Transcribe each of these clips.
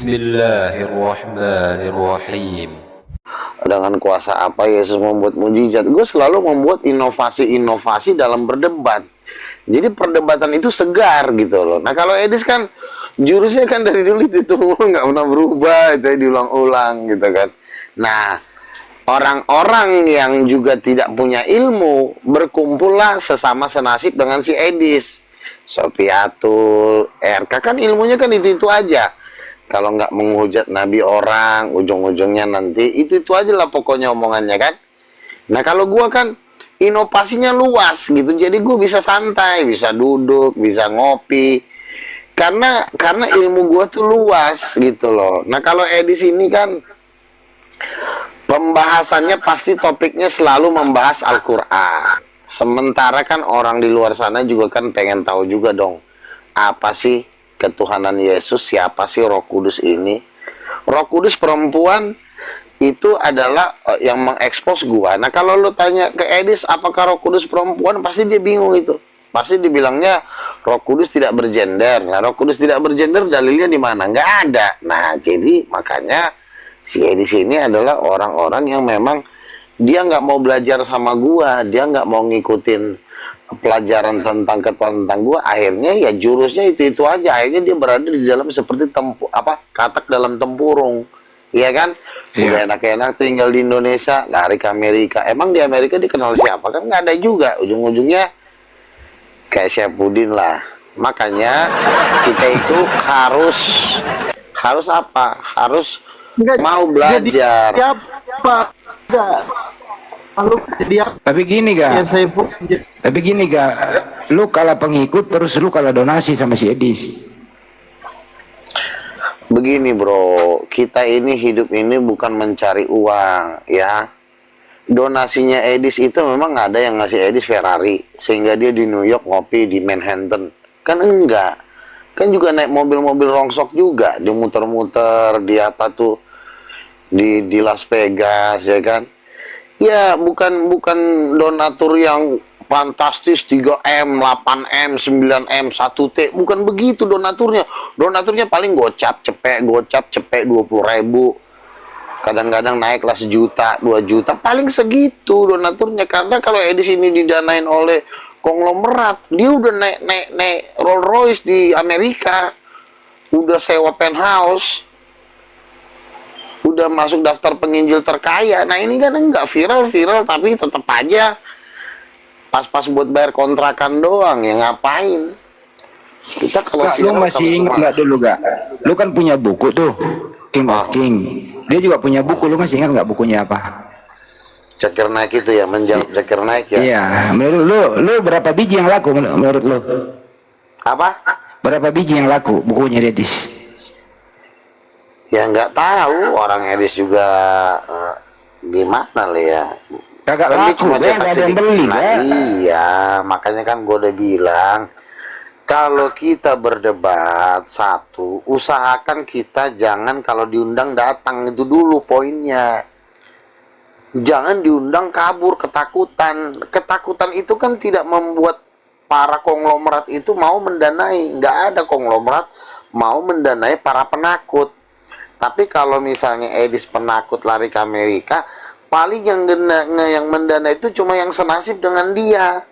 Bismillahirrahmanirrahim. Dengan kuasa apa Yesus membuat mujizat? Gue selalu membuat inovasi-inovasi dalam berdebat. Jadi perdebatan itu segar gitu loh. Nah kalau Edis kan jurusnya kan dari dulu itu nggak pernah berubah, itu diulang-ulang gitu kan. Nah orang-orang yang juga tidak punya ilmu berkumpullah sesama senasib dengan si Edis, Sofiatul, RK, kan ilmunya kan itu aja. Kalau nggak menghujat nabi orang, ujung-ujungnya nanti itu aja lah pokoknya omongannya kan. Nah kalau gua kan inovasinya luas gitu, jadi gue bisa santai, bisa duduk, bisa ngopi, karena ilmu gue tuh luas gitu loh. Nah kalau Edis ini kan pembahasannya pasti topiknya selalu membahas Al-Quran, sementara kan orang di luar sana juga kan pengen tahu juga dong, apa sih ketuhanan Yesus, siapa sih Roh Kudus ini. Roh Kudus perempuan itu adalah yang mengekspos gua. Nah kalau lu tanya ke Edis apakah Roh Kudus perempuan, pasti dia bingung itu. Pasti dibilangnya Roh Kudus tidak bergender. Nah Roh Kudus tidak bergender dalilnya di mana? Nggak ada. Nah jadi makanya si Edis ini adalah orang-orang yang memang dia nggak mau belajar sama gua, dia nggak mau ngikutin pelajaran tentang ketuhanan tentang gua. Akhirnya ya jurusnya itu aja. Akhirnya dia berada di dalam seperti katak dalam tempurung. Iya kan? Udah enak-enak tinggal di Indonesia, lari ke Amerika. Emang di Amerika dikenal siapa? Kan nggak ada juga. Ujung-ujungnya kayak Syafudin lah. Makanya kita itu harus apa? Harus mau belajar. Tapi gini ga? Tapi gini ga? Lu kalah pengikut terus lu kalah donasi sama si Edis. Begini bro, kita ini hidup ini bukan mencari uang ya. Donasinya Edis itu memang ada yang ngasih Edis Ferrari sehingga dia di New York ngopi di Manhattan. Kan enggak. Kan juga naik mobil-mobil rongsok juga, dia muter-muter di apa tuh di Las Vegas ya kan. Ya bukan donatur yang fantastis 3M, 8M, 9M, 1T, bukan begitu donaturnya. Donaturnya paling gocap cepek 20.000. Kadang-kadang naiklah 1 juta, 2 juta, paling segitu donaturnya. Karena kalau Edis ini didanain oleh konglomerat, dia udah naik Rolls Royce di Amerika, udah sewa penthouse, udah masuk daftar penginjil terkaya. Nah ini kan enggak viral tapi tetap aja pas-pas buat bayar kontrakan doang ya, ngapain kita kalau lu masih ingat nggak dulu gak? Lu kan punya buku tuh King of King, dia juga punya buku, lu masih ingat nggak bukunya apa? Cekir naik itu ya, menjawab cekir naik ya. Iya, menurut lu berapa biji yang laku menurut lu? Apa? Berapa biji yang laku bukunya Edis? Ya nggak tahu, orang Edis juga gimana lah ya. Kagak laku, nggak ada yang beli. Nah, iya, makanya kan gue udah bilang, kalau kita berdebat satu, usahakan kita jangan kalau diundang datang, itu dulu poinnya. Jangan diundang kabur, ketakutan. Ketakutan itu kan tidak membuat para konglomerat itu mau mendanai. Nggak ada konglomerat mau mendanai para penakut. Tapi kalau misalnya Edis penakut lari ke Amerika, paling yang mendana itu cuma yang senasib dengan dia,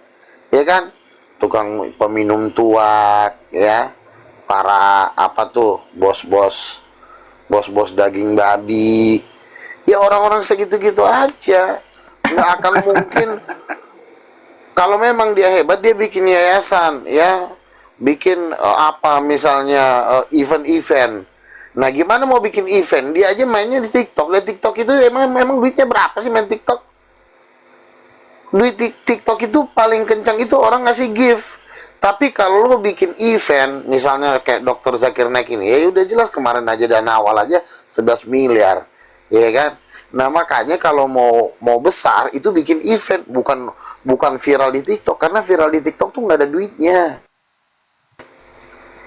ya kan? Tukang peminum tua, ya, para apa tuh bos-bos daging babi, ya orang-orang segitu-gitu aja. Nggak akan mungkin. Kalau memang dia hebat, dia bikin yayasan, ya, bikin apa misalnya event-event. Nah gimana mau bikin event? Dia aja mainnya di TikTok. Lihat TikTok itu emang duitnya berapa sih main TikTok? Duit TikTok itu paling kencang itu orang ngasih gift. Tapi kalau lo bikin event, misalnya kayak Dr. Zakir Naik ini, ya udah jelas kemarin aja dana awal aja 11 miliar, ya kan? Nah makanya kalau mau besar itu bikin event, bukan viral di TikTok, karena viral di TikTok tuh nggak ada duitnya.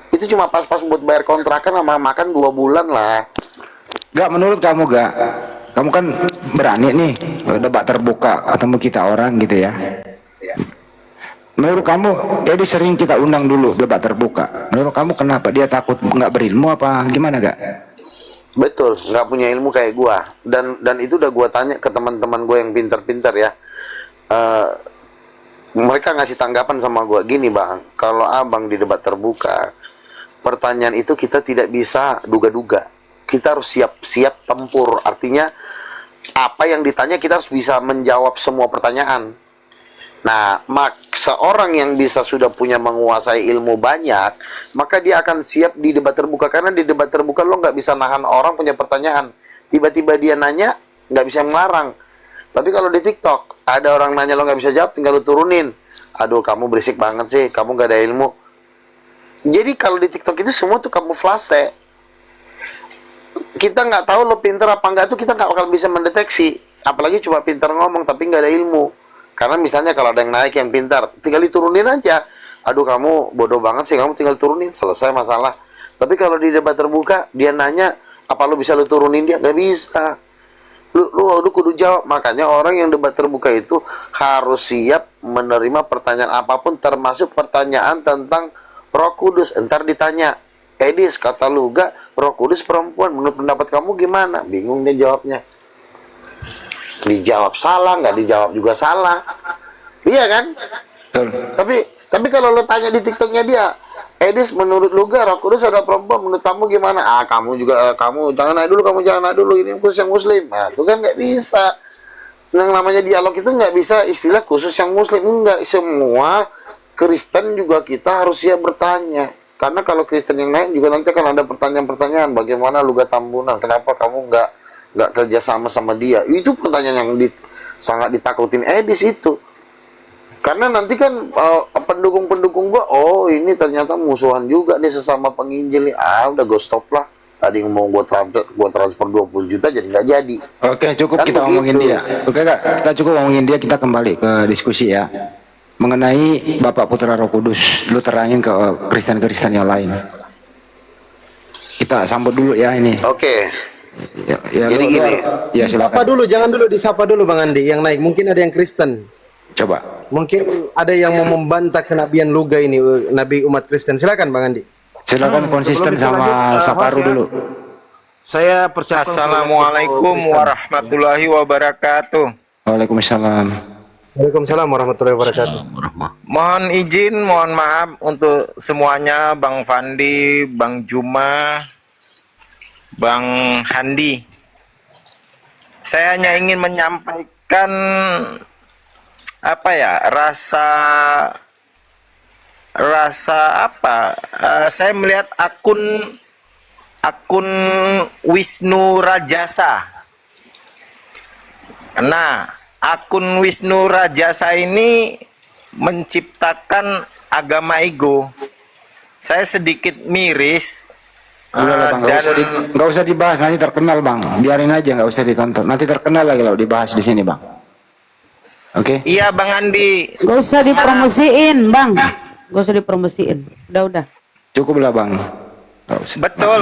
Itu cuma pas-pas buat bayar kontrakan sama makan 2 bulan lah. Gak, menurut kamu gak? Kamu kan berani nih debat terbuka ketemu kita orang gitu ya. Menurut kamu, jadi sering kita undang dulu debat terbuka. Menurut kamu kenapa dia takut nggak berilmu apa gimana gak? Betul, nggak punya ilmu kayak gua. Dan itu udah gua tanya ke teman-teman gua yang pinter-pinter ya. Eh, Mereka ngasih tanggapan sama gua gini, Bang. Kalau abang di debat terbuka, pertanyaan itu kita tidak bisa duga-duga. Kita harus siap-siap tempur. Artinya apa yang ditanya kita harus bisa menjawab semua pertanyaan. Nah, seorang yang bisa sudah punya menguasai ilmu banyak, maka dia akan siap di debat terbuka. Karena di debat terbuka lo nggak bisa nahan orang punya pertanyaan. Tiba-tiba dia nanya, nggak bisa melarang. Tapi kalau di TikTok, ada orang nanya lo nggak bisa jawab, tinggal lo turunin. Aduh, kamu berisik banget sih, kamu nggak ada ilmu. Jadi kalau di TikTok itu semua tuh kamuflase. Kita nggak tahu lo pinter apa nggak tuh kita nggak bakal bisa mendeteksi. Apalagi cuma pinter ngomong tapi nggak ada ilmu. Karena misalnya kalau ada yang naik yang pintar, tinggal diturunin aja. Aduh, kamu bodoh banget sih, kamu tinggal turunin, selesai masalah. Tapi kalau di debat terbuka, dia nanya, apa lu bisa lu turunin dia? Gak bisa. Lu kudu jawab. Makanya orang yang debat terbuka itu harus siap menerima pertanyaan apapun, termasuk pertanyaan tentang Roh Kudus. Entar ditanya, Edis, kata lu gak Roh Kudus perempuan, menurut pendapat kamu gimana? Bingung dia jawabnya. Dijawab salah, nggak dijawab juga salah. Iya kan? Tapi kalau lo tanya di TikToknya dia, Edis, menurut lu gak Roh Kudus ada perempuan, menurut kamu gimana? Kamu juga, kamu jangan naik dulu, ini khusus yang muslim. Nah, itu kan nggak bisa. Yang namanya dialog itu nggak bisa istilah khusus yang muslim. Enggak, semua Kristen juga kita harus siap bertanya. Karena kalau Kristen yang lain juga nanti akan ada pertanyaan-pertanyaan. Bagaimana lu gak tambunan? Kenapa kamu nggak kerja sama dia? Itu pertanyaan yang sangat ditakutin Edis itu. Karena nanti kan pendukung-pendukung gua, oh ini ternyata musuhan juga nih sesama penginjil nih. Udah gue stop lah. Tadi mau gua transfer 20 juta jadi nggak jadi. Oke, cukup Kan kita begitu. ngomongin dia. Oke Kak, kita cukup ngomongin dia, kita kembali ke diskusi ya. Mengenai Bapak Putra Roh Kudus, lu terangin ke Kristen-Kristen yang lain. Kita sambut dulu ya ini. Oke. Ya, Jadi gini. Ya Disapa silakan. dulu, jangan dulu disapa dulu Bang Andi yang naik. Mungkin ada yang Kristen. Coba. Mungkin ada yang mau membantah kenabian Luga ini, nabi umat Kristen. Silakan Bang Andi. Silakan konsisten sebelum kita sama lanjut, Saparu host ya. dulu. Saya persiapkan Assalamualaikum warahmatullahi wabarakatuh. Waalaikumsalam. Waalaikumsalam warahmatullahi wabarakatuh. Mohon izin, mohon maaf untuk semuanya, Bang Fandi, Bang Juma, Bang Handi. Saya hanya ingin menyampaikan rasa apa? Saya melihat akun Wisnu Rajasa. Nah, akun Wisnu Rajasa ini menciptakan agama ego. Saya sedikit miris. Udah Bang, nggak usah dibahas, nanti terkenal Bang. Biarin aja, nggak usah ditonton. Nanti terkenal lagi kalau dibahas di sini Bang. Oke? Iya Bang Andi. Gak usah dipromosiin, Bang. Gak usah dipromosiin. Udah. Cukup lah Bang. Nggak usah. Betul.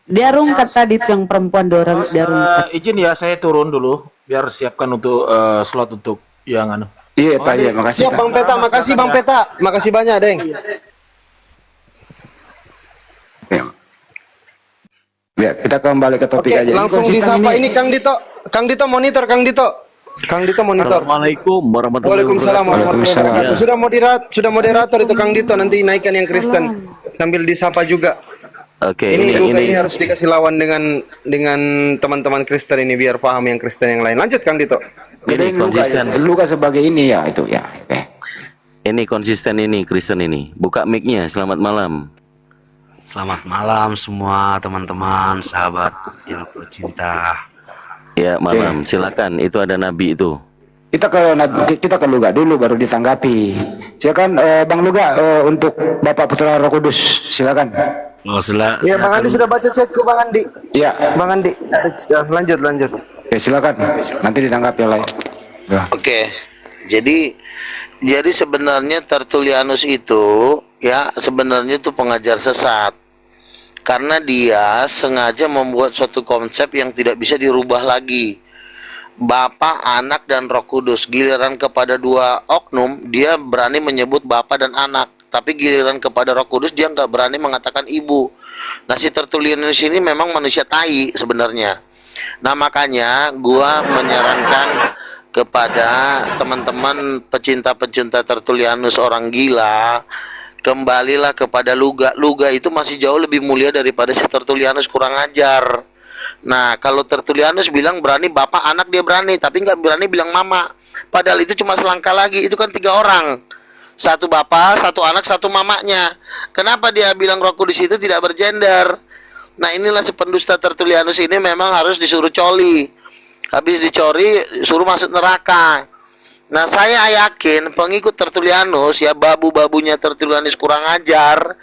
Dia rungkat tadi tuh yang perempuan dorong dia rungkat. izin ya, saya turun dulu biar siapkan untuk slot untuk yang anu. Iya, Pak, ya, makasih Siap Kak. Bang Peta, makasih Bang Peta. Makasih banyak, Deng. Ya, kita kembali ke topik Oke, aja. Ini langsung konsisten disapa ini Kang Dito. Kang Dito monitor, Kang Dito. Kang Dito monitor. Assalamualaikum warahmatullahi Waalaikumsalam warahmatullahi Waalaikumsalam. wabarakatuh. Sudah moderator itu Kang Dito, nanti naikkan yang Kristen sambil disapa juga. Oke, Ini Luka ini harus dikasih lawan dengan teman-teman Kristen ini biar paham yang Kristen yang lain. Lanjut Kang Dito. ini konsisten. Luka sebagai ini ya itu ya. Oke. Ini konsisten ini Kristen ini. Buka mic-nya. Selamat malam. Selamat malam semua teman-teman, sahabat yang tercinta. Ya, malam. Silakan. Itu ada nabi itu. Kita ke Luga dulu baru ditanggapi. Silakan Bang Luga untuk Bapak Putra Roh Kudus. Silakan. Oh, Ya Bang Andi sudah baca chatku Bang Andi. Iya. Bang Andi. Lanjut. Ya, silakan. Nanti ditanggapi oleh. Ya. Oke. Jadi sebenarnya Tertullianus itu ya sebenarnya itu pengajar sesat. Karena dia sengaja membuat suatu konsep yang tidak bisa dirubah lagi. Bapa, Anak, dan Roh Kudus. Giliran kepada dua oknum, dia berani menyebut Bapa dan Anak. tapi giliran kepada Roh Kudus dia nggak berani mengatakan ibu. Nah, si Tertullianus ini memang manusia tai sebenarnya. Nah, makanya gua menyarankan kepada teman-teman pecinta-pecinta Tertullianus orang gila, kembalilah kepada Luga. Luga itu masih jauh lebih mulia daripada si Tertullianus kurang ajar. Nah, kalau Tertullianus bilang berani bapak anak dia berani, tapi nggak berani bilang mama. Padahal itu cuma selangkah lagi, itu kan 3 orang. Satu bapak, satu anak, satu mamanya. Kenapa dia bilang Roh Kudus itu tidak bergender? Nah, inilah si pendusta Tertullianus ini memang harus disuruh coli. Habis dicori, suruh masuk neraka. Nah, saya yakin pengikut Tertullianus, ya babu-babunya Tertullianus kurang ajar,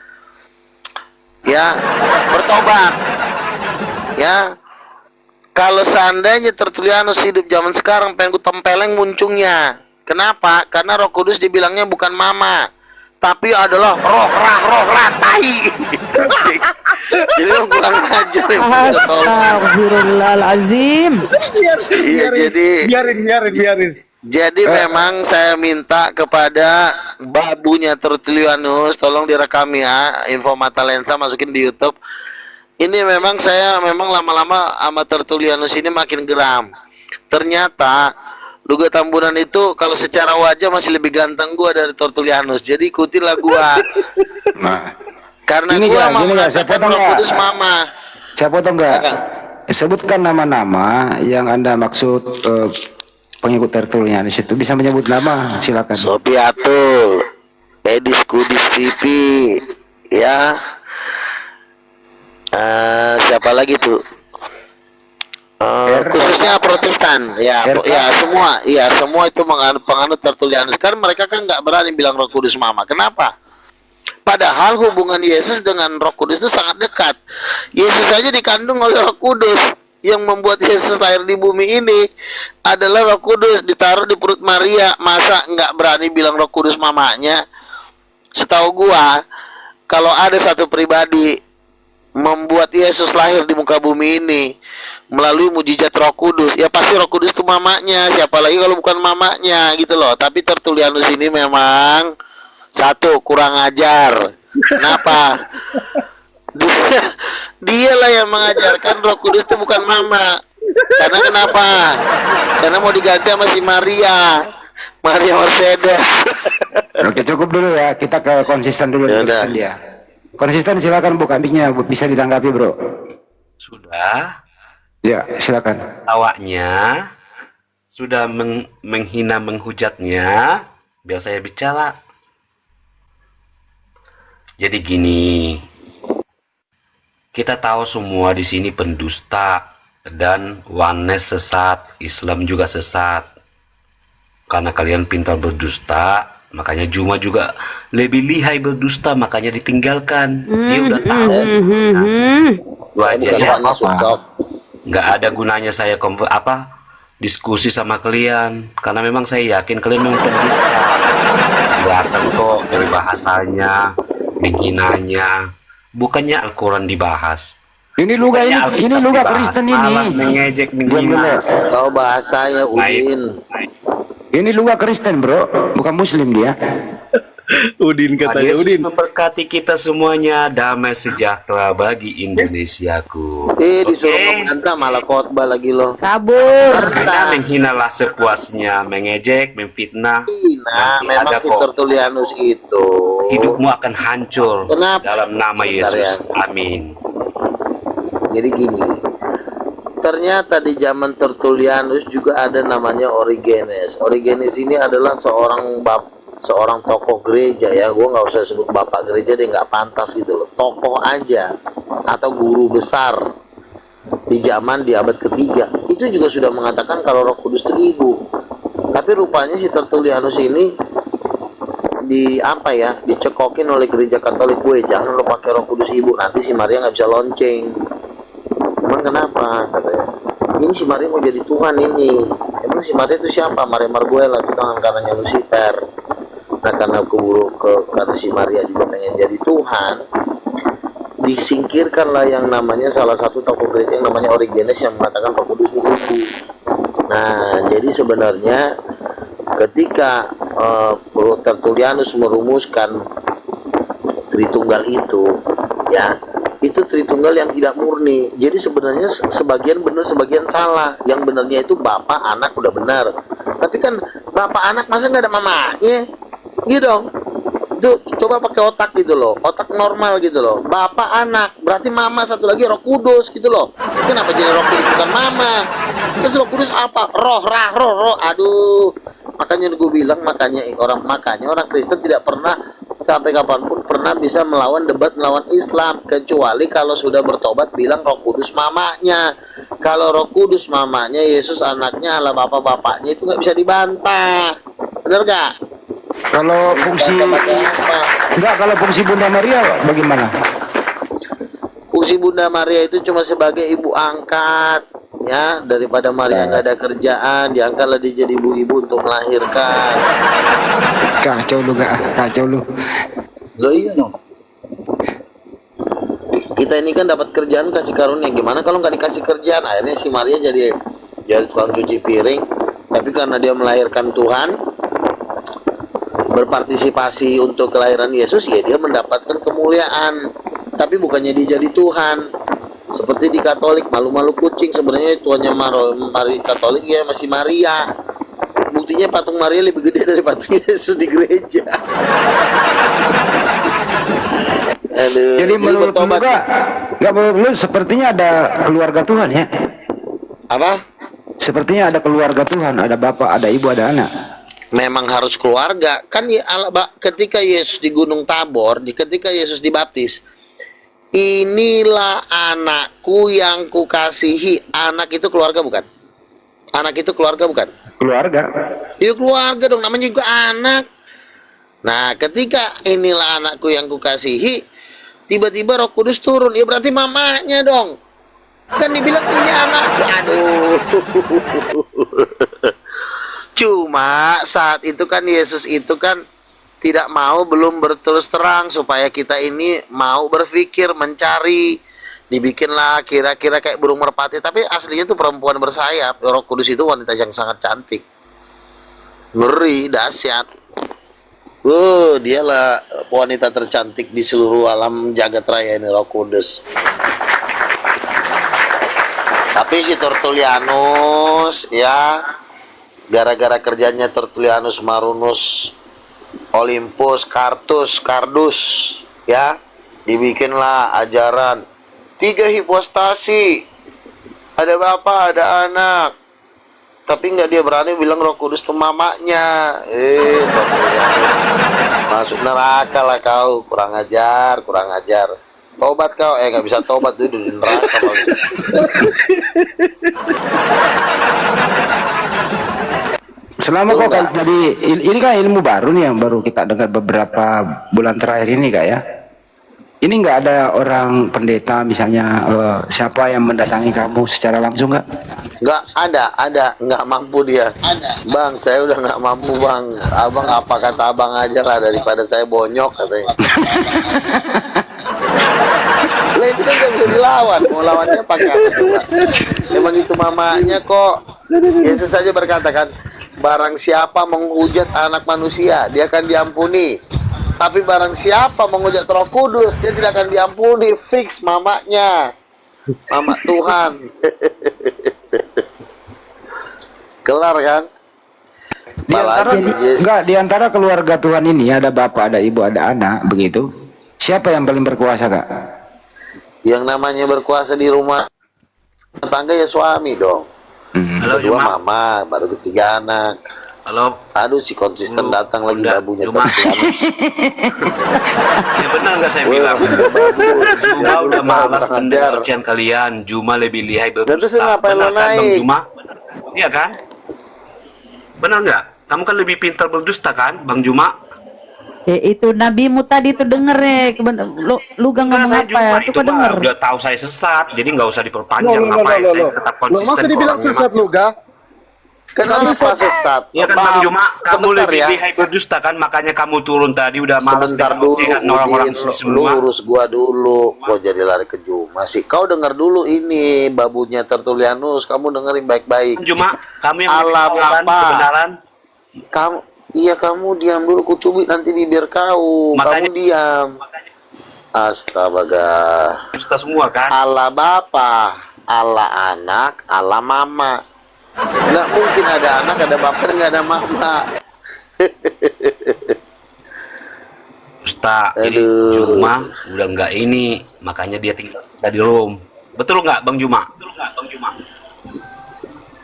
ya bertobat. Ya, kalau seandainya Tertullianus hidup zaman sekarang, pengen ku tempeleng muncungnya. Kenapa? Karena Roh Kudus dibilangnya bukan mama, tapi adalah roh tai. Jadi lo kurang ajar. Astagfirullahalazim. Iya, biarin. Jadi memang saya minta kepada babunya Tertullianus, tolong direkam ya, info mata lensa masukin di YouTube. Ini memang saya memang lama-lama sama Tertullianus ini makin geram. Ternyata Luga Tambunan itu kalau secara wajah masih lebih ganteng gua dari Tertullianus. Jadi ikutilah gua. Nah, Karena gini gua nggak, mau gini nggak, saya mengatakan potong Roh nggak? Kudus mama. saya potong nggak? Silakan. Sebutkan nama-nama yang Anda maksud pengikut Tertullianus itu, bisa menyebut nama, silakan. Sopiatul, Edis Kudis TV, ya. Siapa lagi tuh? Khususnya Protestan, ya, semua itu penganut Tertullianus. Kan mereka kan nggak berani bilang Roh Kudus mama. Kenapa? Padahal hubungan Yesus dengan Roh Kudus itu sangat dekat. Yesus saja dikandung oleh Roh Kudus. Yang membuat Yesus lahir di bumi ini adalah Roh Kudus, ditaruh di perut Maria. Masa nggak berani bilang Roh Kudus mamanya? Setahu gua, kalau ada satu pribadi membuat Yesus lahir di muka bumi ini melalui mujizat Roh Kudus, ya pasti Roh Kudus itu mamanya. Siapa lagi kalau bukan mamanya, gitu loh. Tapi Tertullianus ini memang satu kurang ajar. Kenapa? Dialah yang mengajarkan Roh Kudus itu bukan mama. Karena kenapa? Karena mau diganti sama si Maria Mercedes. Oke, cukup dulu ya, kita ke konsisten dulu. Yaudah. Dia konsisten, silakan buka mic-nya, bisa ditanggapi bro. Sudah, Ya, silakan. awaknya sudah menghina, menghujatnya, biar saya bicara. Jadi gini, kita tahu semua di sini pendusta dan oneness sesat, Islam juga sesat. Karena kalian pintar berdusta, makanya Juma juga lebih lihai berdusta, makanya ditinggalkan. Dia udah tahu. Itu aja ya. Nggak ada gunanya saya diskusi sama kalian, karena memang saya yakin kalian memang pendusta. Kelihatan kok dari bahasanya, menghinanya. Bukannya Al-Quran dibahas. Ini Luga Kristen ini. Malah mengejek, menghina. Tahu bahasanya Udin. Ini Luga Kristen bro, bukan Muslim dia. Udin katanya, Yesus Udin. memberkati kita semuanya, damai sejahtera bagi Indonesiaku. Disuruh membantah malah khotbah lagi loh. Kabur. Anda menghinalah sepuasnya, mengejek, memfitnah. Nah, Nanti memang ada si kok. Tertullianus itu Hidupmu akan hancur Kenapa? dalam nama Bentar Yesus. ya. Amin. Jadi gini, ternyata di zaman Tertullianus juga ada namanya Origenes. Origenes ini adalah seorang tokoh gereja ya. Gue nggak usah sebut bapak gereja, dia nggak pantas gitu loh. Tokoh aja atau guru besar di abad ketiga itu juga sudah mengatakan kalau Roh Kudus itu ibu. Tapi rupanya si Tertullianus ini dicekokin oleh gereja Katolik. Gue jangan lo pakai Roh Kudus ibu, nanti si Maria nggak bisa lonceng. Emang kenapa? Katanya ini si Maria mau jadi Tuhan ini. Emang si Maria itu siapa? Maria Marguela itu tangan kanannya Lucifer. Nah, karena karena si Maria juga pengen jadi Tuhan, disingkirkanlah yang namanya salah satu tokoh gereja yang namanya Origenes yang mengatakan Roh Kudus itu ibu. Nah, jadi sebenarnya ketika Tertullianus merumuskan Tritunggal itu, ya, itu Tritunggal yang tidak murni. Jadi sebenarnya sebagian benar, sebagian salah. Yang benarnya itu bapak anak udah benar. Tapi kan bapak anak masa nggak ada mamanya? Gitu dong. Duh, coba pakai otak gitu loh, otak normal gitu loh. Bapak anak, berarti mama satu lagi Roh Kudus gitu loh. Kenapa jadi Roh Kudus bukan mama? Terus Roh Kudus apa? Roh. Aduh, makanya gue bilang, makanya orang Kristen tidak pernah sampai kapanpun pernah bisa melawan debat melawan Islam, kecuali kalau sudah bertobat bilang Roh Kudus mamanya. Kalau Roh Kudus mamanya, Yesus anaknya, Allah bapak-bapaknya, itu nggak bisa dibantah. Bener gak? Kalau fungsi Bunda Maria bagaimana? Fungsi Bunda Maria itu cuma sebagai ibu angkat, ya, daripada Maria nggak ada kerjaan, diangkatlah dia jadi ibu-ibu untuk melahirkan. Kacau lu. Loh iya dong. Kita ini kan dapat kerjaan, kasih karunia. Gimana kalau nggak dikasih kerjaan? Akhirnya si Maria jadi tukang cuci piring. Tapi karena dia melahirkan Tuhan, berpartisipasi untuk kelahiran Yesus, ya dia mendapatkan kemuliaan. Tapi bukannya dia jadi Tuhan. Seperti di Katolik, malu-malu kucing, sebenarnya tuannya Maria Katolik ya masih Maria. Buktinya patung Maria lebih gede dari patung Yesus di gereja. Aduh, Jadi menurut lu nggak menurut lu sepertinya ada keluarga Tuhan ya? apa? Sepertinya ada keluarga Tuhan, ada bapak, ada ibu, ada anak. Memang harus keluarga kan ya. Ketika Yesus di Gunung Tabor, ketika Yesus dibaptis, inilah anakku yang kukasihi. Anak itu keluarga bukan? Anak itu keluarga bukan? Keluarga. Ya keluarga dong, namanya juga anak. Nah, ketika inilah anakku yang kukasihi, tiba-tiba Roh Kudus turun, ya berarti mamanya dong. Kan dibilang ini anakku. Aduh. Cuma saat itu kan Yesus itu kan tidak mau, belum berterus terang supaya kita ini mau berpikir, mencari. Dibikinlah kira-kira kayak burung merpati, tapi aslinya itu perempuan bersayap. Roh Kudus itu wanita yang sangat cantik, ngeri, dahsyat. Dialah wanita tercantik di seluruh alam jagat raya ini, Roh Kudus. Tapi si Tertullianus ya, gara-gara kerjanya Tertullianus Marinus Olympus Kardus ya, dibikinlah ajaran 3 hipostasi, ada bapak, ada anak. Tapi nggak dia berani bilang Roh Kudus itu mamanya. Masuk neraka lah kau, kurang ajar. Tobat kau, nggak bisa tobat tuh di neraka. Selama kok tadi ini kan ilmu baru nih yang baru kita dengar beberapa bulan terakhir ini kak ya. Ini nggak ada orang pendeta misalnya siapa yang mendatangi kamu secara langsung nggak? Nggak ada, nggak mampu dia. Bang, saya udah nggak mampu bang. Abang apa kata abang aja lah daripada saya bonyok katanya. Lah itu kan nggak bisa dilawan. Mau lawannya pakai apa coba? Memang itu mamanya kok. Yesus saja berkata kan, barang siapa menghujat anak manusia, dia akan diampuni. Tapi barang siapa menghujat Roh Kudus, dia tidak akan diampuni. Fix mamanya, mama Tuhan. Kelar kan? Di antara keluarga Tuhan ini ada bapak, ada ibu, ada anak, begitu. Siapa yang paling berkuasa kak? Yang namanya berkuasa di rumah tangga ya suami dong. Kedua mama, baru ketiga anak. Halo. Aduh si konsisten datang lagi babunya Tertullianus. Ya benar nggak saya bilang? Juma udah malas mendengar ujian kalian. Juma lebih lihai berdusta. Benar kan Bang Juma? Iya kan? Benar nggak? Kamu kan lebih pintar berdusta kan Bang Juma? Itu nabimu tadi tuh denger lu gak ngomong apa ya? Itu kok denger? Udah tahu saya sesat, jadi nggak usah diperpanjang. Ngapain saya tetap konsisten? Masa dibilang sesat lu ga? Kenapa sesat? Ya kan Bang Juma, kamu lebih lihai berdusta kan, makanya kamu turun tadi udah malas sebentar dulu, orang-orang lu urus gua dulu. Kok jadi lari ke Juma sih? Kau dengar dulu ini babunya Tertullianus, kamu dengerin baik-baik. Juma, kamu yang mengatakan kebenaran. Kamu diam dulu, ku cubit nanti bibir kau. Makanya, kamu diam. Astaga. Dusta semua kan? Allah Bapa, Allah anak, Allah mama. Nggak mungkin ada anak, ada bapak, nggak ada mama. Dusta. Ini Aduh. Juma udah nggak ini, makanya dia tinggal di Rom. Betul nggak Bang Juma?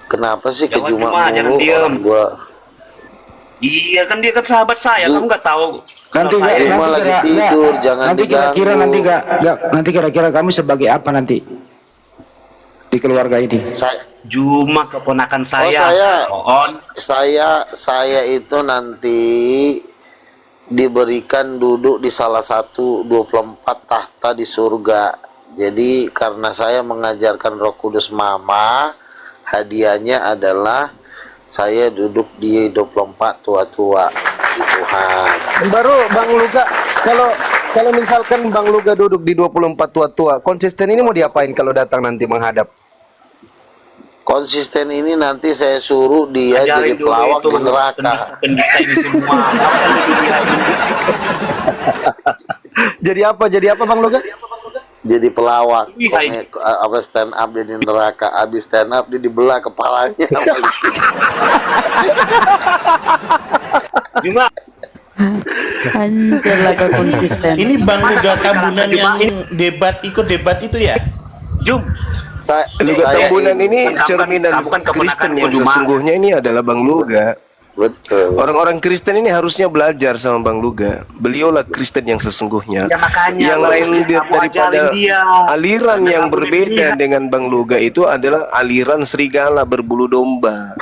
Kenapa sih ke Jawab, Juma Juma, jangan mulu diem. orang gua? Iya kan dia kan sahabat saya, kamu nggak tahu. Nanti Kalau saya Juma lagi tidur, jangan nanti kira-kira diganggu. nanti kira-kira kamu sebagai apa nanti di keluarga ini? Juma keponakan saya. saya. On. Saya itu nanti diberikan duduk di salah satu 24 tahta di surga. Jadi karena saya mengajarkan Roh Kudus Mama, hadiahnya adalah saya duduk di 24 tua-tua di Tuhan. Baru Bang Luga, kalau misalkan Bang Luga duduk di 24 tua-tua, konsisten ini mau diapain kalau datang nanti menghadap? Konsisten ini nanti saya suruh dia Ajarin jadi dulu pelawak itu di neraka. pendusta ini semua. Apa yang lebih dia pendusta? Jadi apa Bang Luga? Jadi pelawak. Ih, hai. Apa stand up dia di neraka, habis stand up dia dibelah kepalanya. Juma, Anjir lah kau konsisten. Ini Bang Luga Tambunan Juma, yang ikut debat itu ya? Jum. Luga Tambunan ini Kamu kan- cerminan kamu kan keponakan Kristen yang Juma. sesungguhnya ini adalah Bang Luga. Betul. Orang-orang Kristen ini harusnya belajar sama Bang Luga. Beliaulah Kristen yang sesungguhnya. Ya, makanya Yang bagus lain ya, kamu daripada ajarin dia. aliran Karena yang kamu berbeda dilihat. dengan Bang Luga itu adalah aliran serigala berbulu domba.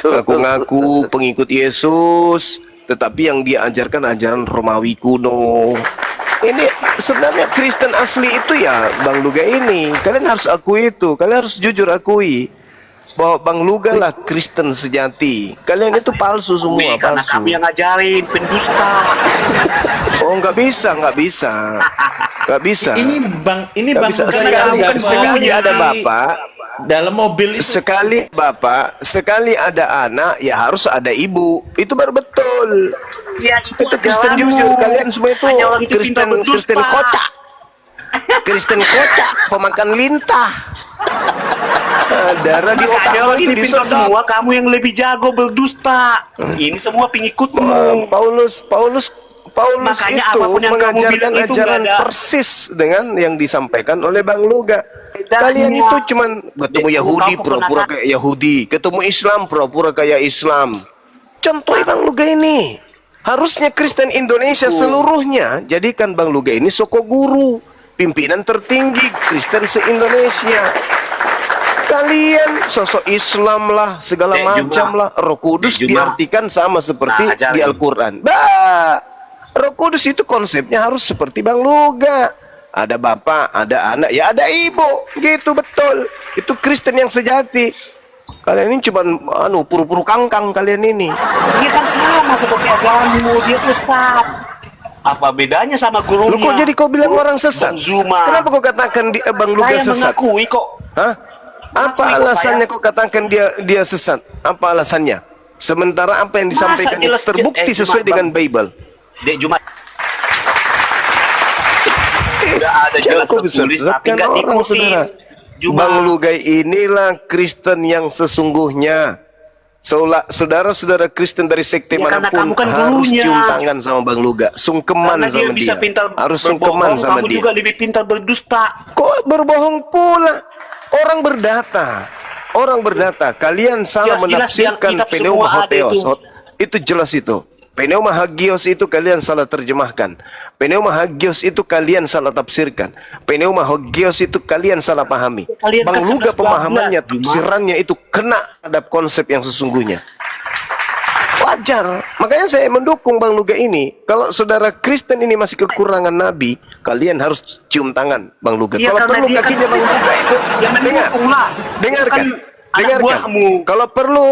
Ngaku-ngaku pengikut Yesus, tetapi yang dia ajarkan ajaran Romawi kuno. Ini sebenarnya Kristen asli itu ya Bang Luga ini. Kalian harus akui itu. Kalian harus jujur akui bahwa Bang Luga lah Kristen sejati. Kalian itu palsu semua, Karena palsu. kami yang ngajarin pendusta. Oh, nggak bisa. Nggak bisa. Ini Bang Nggak bisa. Luga Sekali, yang sekali ada bapak, dalam mobil itu. sekali bapak, sekali ada anak, ya harus ada ibu. Itu baru betul. Ya Itu Kristen jujur. Kalian semua itu Kristen kocak. Kristen kocak, pemakan lintah. Darah di Makanya otak orang itu ini pintar disedot. semua, kamu yang lebih jago berdusta. Ini semua pengikutmu. Paulus Makanya itu apapun yang kamu mengajarkan bilang itu ajaran nggak ada. persis dengan yang disampaikan oleh Bang Luga. Bedanya. Kalian itu cuman ketemu Kamu Yahudi keponakan. pura-pura kayak Yahudi, ketemu Islam pura-pura kayak Islam. Contoh Bang Luga ini. Harusnya Kristen Indonesia seluruhnya jadikan Bang Luga ini soko guru, pimpinan tertinggi Kristen se-Indonesia. Kalian sosok Islam lah, segala macam lah. Roh Kudus diartikan sama seperti di Al-Quran. Roh Kudus itu konsepnya harus seperti Bang Luga. Ada bapak, ada anak, ya ada ibu. Gitu betul. Itu Kristen yang sejati. Kalian ini cuma puru-puru kangkang kalian ini. Dia kan sama seperti agamamu, dia sesat. Apa bedanya sama gurunya? Lu kok jadi kau bilang orang sesat? Bang Zuma. Kenapa kau katakan Bang Luga Saya sesat? mengakui kok. Hah? Apa alasannya kau katakan dia sesat? Apa alasannya? Sementara apa yang disampaikan itu terbukti sesuai dengan Bible. Dek Juma. Udah ada jelas Kau bisa tertulis tapi sesatkan nggak orang, diikuti. saudara. Juma. Bang Lugai inilah Kristen yang sesungguhnya. Saudara-saudara Kristen dari sekte Ya, karena manapun kamu kan harus gurunya. cium tangan sama Bang Luga, sungkeman Karena dia sama bisa dia. pintar Harus berbohong, sungkeman sama kamu dia. juga lebih pintar berdusta. Kok berbohong pula? Orang berdata. Kalian salah Jelas-jelas menafsirkan yang kitab pneuma semua ada hotheos. itu. Itu jelas itu. Pneuma hagios itu kalian salah terjemahkan. Pneuma hagios itu kalian salah tafsirkan. Pneuma hagios itu kalian salah pahami. Kalian Bang kan Luga 11-12, pemahamannya, Juma. tafsirannya itu kena terhadap konsep yang sesungguhnya. Wajar. Makanya saya mendukung Bang Luga ini. Kalau saudara Kristen ini masih kekurangan nabi, kalian harus cium tangan Bang Luga. Iya, Kalau karena perlu dia kan kakinya Bang Luga itu yang mendukung lah. dengarkan. Itu kan anak buahmu. Kalau perlu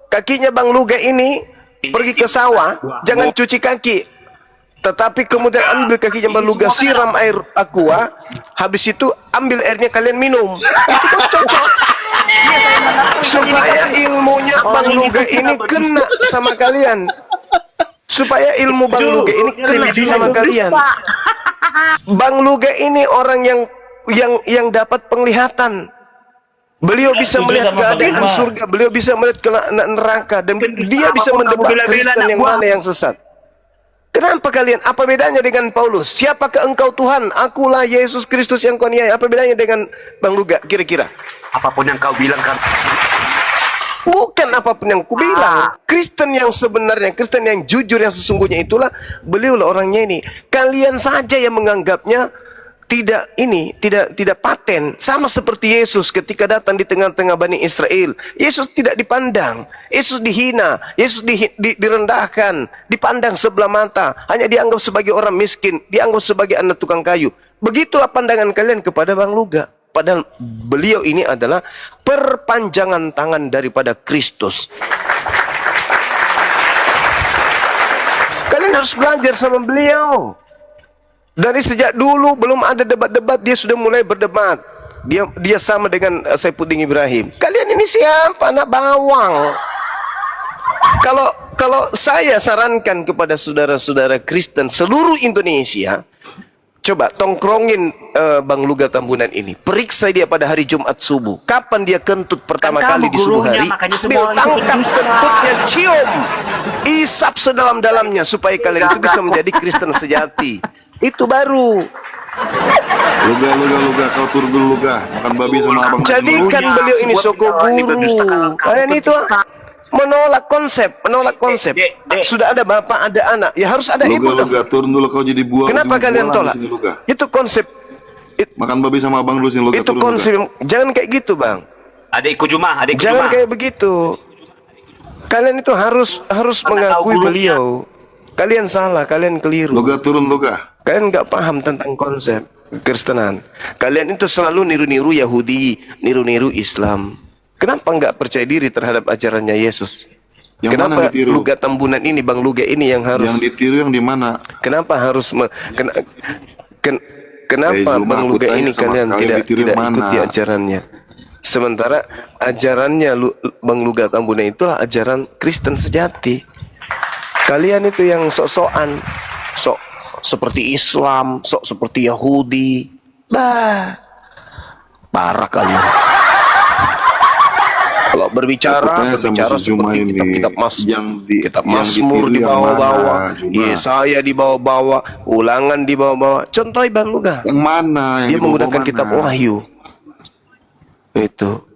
kakinya Bang Luga ini pergi ke sawah, jangan cuci kaki. Tetapi kemudian ambil kakinya Bang Luga, siram air aqua, habis itu ambil airnya kalian minum. Itu kan cocok. Supaya ilmunya Bang Luga ini kena sama kalian. Supaya ilmu Bang Luga ini kena sama kalian. Bang Luga ini orang yang dapat penglihatan. Beliau bisa Setuju melihat sama Bang keadaan Iqbal. surga, beliau bisa melihat ke neraka, dan dia bisa mendebat Kristen yang mana yang sesat. Kenapa kalian? Apa bedanya dengan Paulus? Siapakah engkau Tuhan? Akulah Yesus Kristus yang kau niai. Apa bedanya dengan Bang Luga kira-kira? Apapun yang kau bilang kan. Bukan apapun yang ku bilang. Kristen yang sebenarnya, Kristen yang jujur, yang sesungguhnya itulah beliau lah orangnya ini. Kalian saja yang menganggapnya tidak paten. Sama seperti Yesus ketika datang di tengah-tengah Bani Israel. Yesus tidak dipandang, Yesus dihina, Yesus direndahkan, dipandang sebelah mata, hanya dianggap sebagai orang miskin, dianggap sebagai anak tukang kayu. Begitulah pandangan kalian kepada Bang Luga. Padahal beliau ini adalah perpanjangan tangan daripada Kristus. Kalian harus belajar sama beliau. Dari sejak dulu belum ada debat-debat, dia sudah mulai berdebat. Dia sama dengan Saifuddin Ibrahim. Kalian ini siapa? Anak bawang. Kalau saya sarankan kepada saudara-saudara Kristen seluruh Indonesia, coba tongkrongin Bang Luga Tambunan ini. Periksa dia pada hari Jumat subuh. Kapan dia kentut pertama kali di subuh hari? Ambil tangkap kentutnya, cium, isap sedalam-dalamnya supaya kalian itu bisa menjadi Kristen sejati. Itu baru. Luga, kau turun dulu Luga. Makan babi sama abang. Jadikan beliau ini soko guru. Kalian itu menolak konsep. Sudah ada bapak, ada anak, ya harus ada ibu dong. Luga, turun dulu, kau jadi buah. Kenapa kalian tolak? Itu konsep. Makan babi sama abang dulu sini, Luga. Itu konsep. Jangan kayak gitu, Bang. Adikku Juma. Jangan kayak begitu. Kalian itu harus mengakui beliau. Kalian salah, kalian keliru. Luga, turun Luga. Kalian nggak paham tentang konsep kekristenan. Kalian itu selalu niru-niru Yahudi, niru-niru Islam. Kenapa nggak percaya diri terhadap ajarannya Yesus? Kenapa Luga Tambunan ini, Bang Luga ini yang harus? Yang ditiru yang di mana? Kenapa harus? Kenapa Bang Luga ini kalian tidak ikuti ajarannya? Sementara ajarannya Bang Luga Tambunan itulah ajaran Kristen sejati. Kalian itu yang sok-sokan, sok seperti Islam, sok seperti Yahudi. Parah kalian. Kalau berbicara seperti kitab Mazmur dibawa-bawa, Yesaya dibawa-bawa, Ulangan dibawa-bawa. Contoh Bang Luga. Yang mana? Dia menggunakan kitab Wahyu. Itu.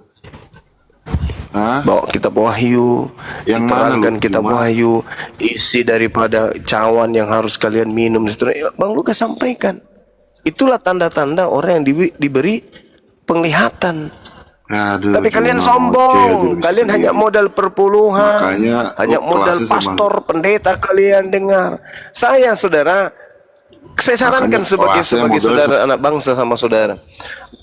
Bawa kitab Wahyu, yang mana kitab Wahyu, isi daripada cawan yang harus kalian minum. Bang Luga sampaikan. Itulah tanda-tanda orang yang diberi penglihatan. Tapi kalian sombong, kalian hanya modal perpuluhan, hanya modal pastor, pendeta kalian dengar. Saya sarankan sebagai saudara anak bangsa sama saudara,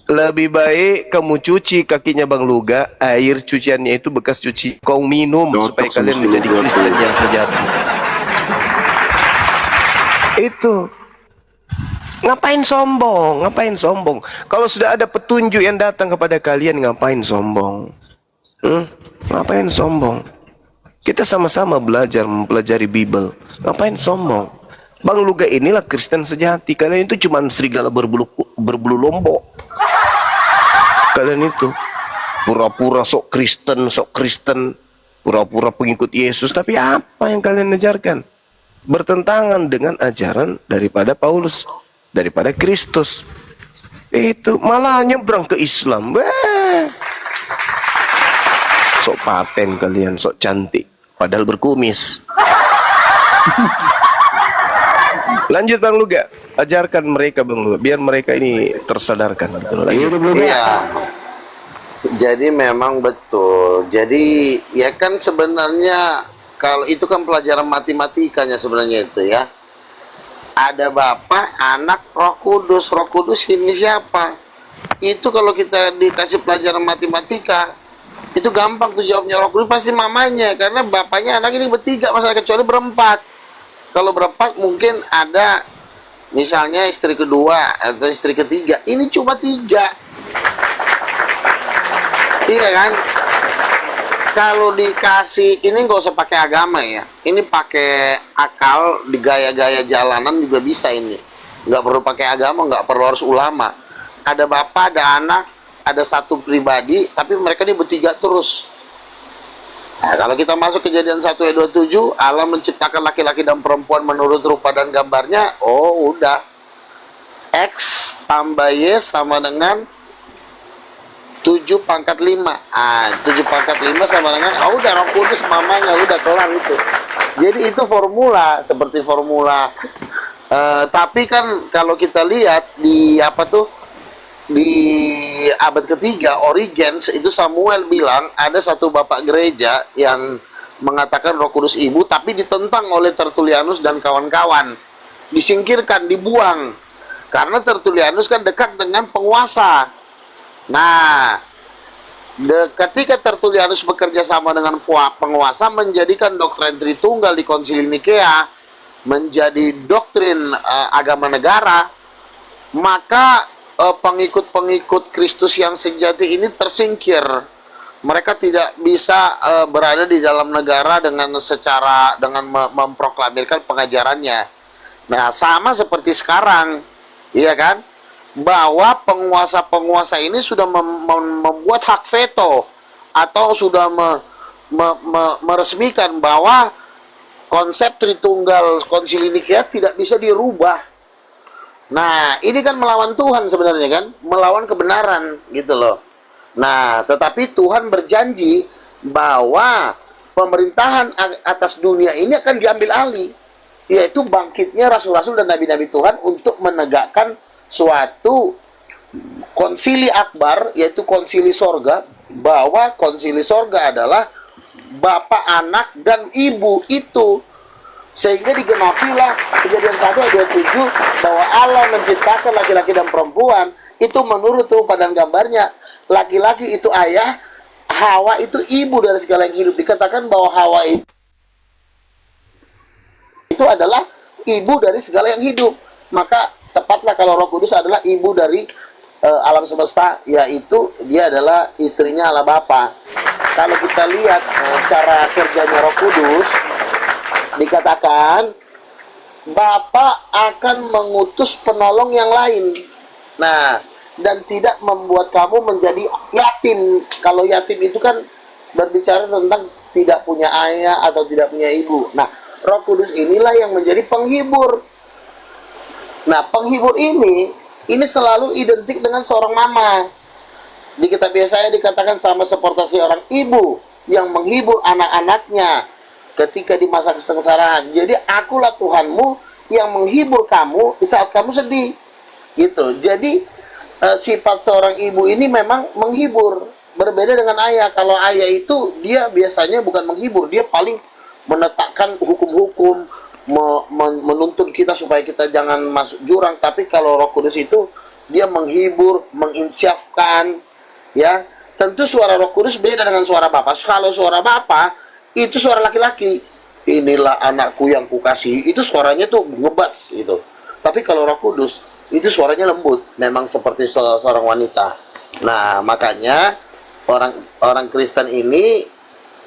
lebih baik kamu cuci kakinya Bang Luga, air cuciannya itu bekas cuci kau minum supaya kalian menjadi Kristen yang sejati. Itu. Ngapain sombong? Kalau sudah ada petunjuk yang datang kepada kalian, ngapain sombong? Ngapain sombong? Kita sama-sama belajar mempelajari Bible. Ngapain sombong? Bang Luga inilah Kristen sejati. Kalian itu cuma serigala berbulu lombok. Kalian itu pura-pura sok Kristen, pura-pura pengikut Yesus. Tapi apa yang kalian ajarkan? Bertentangan dengan ajaran daripada Paulus, daripada Kristus. Itu malah nyebrang ke Islam. Sok paten kalian, sok cantik, padahal berkumis. Lanjut Bang Luga, ajarkan mereka Bang Luga, biar mereka ini tersadarkan. Iya. Jadi memang betul. Jadi ya kan sebenarnya kalau itu kan pelajaran matematikanya sebenarnya itu ya. Ada Bapa, Anak, Roh Kudus. Roh Kudus ini siapa? Itu kalau kita dikasih pelajaran matematika, itu gampang tuh jawabnya. Roh Kudus pasti mamanya, karena bapaknya anak ini bertiga, masalah kecuali berempat. Kalau berempat mungkin ada misalnya istri kedua atau istri ketiga. Ini cuma 3. Iya kan? Kalau dikasih ini nggak usah pakai agama ya. Ini pakai akal, di gaya-gaya jalanan juga bisa ini. nggak perlu pakai agama, nggak perlu harus ulama. Ada bapak, ada anak, ada satu pribadi, tapi mereka ini bertiga terus. Nah, kalau kita masuk Kejadian 1 ayat 27, Allah menciptakan laki-laki dan perempuan menurut rupa dan gambarnya. Oh, udah. X tambah Y sama dengan 7 pangkat 5. 7 pangkat 5 sama dengan, udah Roh Kudus mamanya, udah kelar itu. Jadi itu formula, seperti formula. Tapi kan kalau kita lihat di di abad ketiga, Origens itu Samuel bilang ada satu bapak gereja yang mengatakan Roh Kudus ibu, tapi ditentang oleh Tertullianus dan kawan-kawan, disingkirkan, dibuang, karena Tertullianus kan dekat dengan penguasa. Nah, ketika Tertullianus bekerja sama dengan penguasa, menjadikan doktrin Tritunggal di Konsili Nikea menjadi doktrin agama negara, maka pengikut-pengikut Kristus yang sejati ini tersingkir. Mereka tidak bisa berada di dalam negara dengan memproklamirkan pengajarannya. Nah, sama seperti sekarang, iya kan? Bahwa penguasa-penguasa ini sudah membuat hak veto atau sudah meresmikan bahwa konsep Tritunggal Konsili Nikea tidak bisa dirubah. Nah, ini kan melawan Tuhan sebenarnya kan, melawan kebenaran gitu loh. Nah, tetapi Tuhan berjanji bahwa pemerintahan atas dunia ini akan diambil alih, yaitu bangkitnya rasul-rasul dan nabi-nabi Tuhan untuk menegakkan suatu konsili akbar, yaitu konsili sorga, bahwa konsili sorga adalah Bapa, Anak, dan Ibu itu. Sehingga digenapilah Kejadian 1 ayat 27 bahwa Allah menciptakan laki-laki dan perempuan itu menurut rupa dan gambarnya. Laki-laki itu ayah, Hawa itu ibu dari segala yang hidup. Dikatakan bahwa Hawa itu adalah ibu dari segala yang hidup. Maka tepatlah kalau Roh Kudus adalah ibu dari alam semesta, yaitu dia adalah istrinya Allah Bapa. Kalau kita lihat cara kerjanya Roh Kudus, dikatakan Bapa akan mengutus penolong yang lain. Nah, dan tidak membuat kamu menjadi yatim. Kalau yatim itu kan berbicara tentang tidak punya ayah atau tidak punya ibu. Nah, Roh Kudus inilah yang menjadi penghibur. Nah, penghibur ini selalu identik dengan seorang mama. Di kitab Yesaya dikatakan sama seperti seorang ibu yang menghibur anak-anaknya ketika di masa kesengsaraan. Jadi akulah Tuhanmu yang menghibur kamu di saat kamu sedih. Gitu. Jadi sifat seorang ibu ini memang menghibur. Berbeda dengan ayah. Kalau ayah itu dia biasanya bukan menghibur, dia paling menetapkan hukum-hukum, menuntun kita supaya kita jangan masuk jurang. Tapi kalau Roh Kudus itu dia menghibur, menginsyafkan, ya. Tentu suara Roh Kudus beda dengan suara Bapa. Kalau suara Bapa itu suara laki-laki, inilah anakku yang kukasihi, itu suaranya tuh ngebas gitu. Tapi kalau Roh Kudus itu suaranya lembut, memang seperti seorang wanita. Nah, makanya orang Kristen ini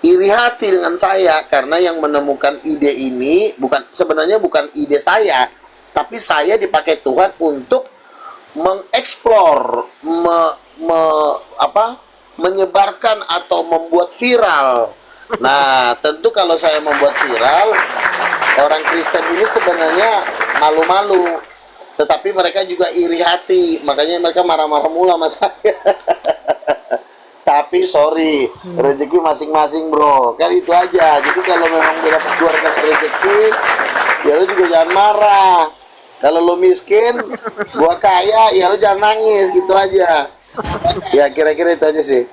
iri hati dengan saya, karena yang menemukan ide ini sebenarnya bukan ide saya, tapi saya dipakai Tuhan untuk mengeksplor, menyebarkan atau membuat viral. Nah, tentu kalau saya membuat viral, orang Kristen ini sebenarnya malu-malu, tetapi mereka juga iri hati, makanya mereka marah-marah mula sama saya. Tapi sorry, rezeki masing-masing bro, kan itu aja. Jadi kalau memang dia dapat keluarkan rezeki, ya lu juga jangan marah. Kalau lu miskin, gua kaya, ya lu jangan nangis, gitu aja. Ya kira-kira itu aja sih.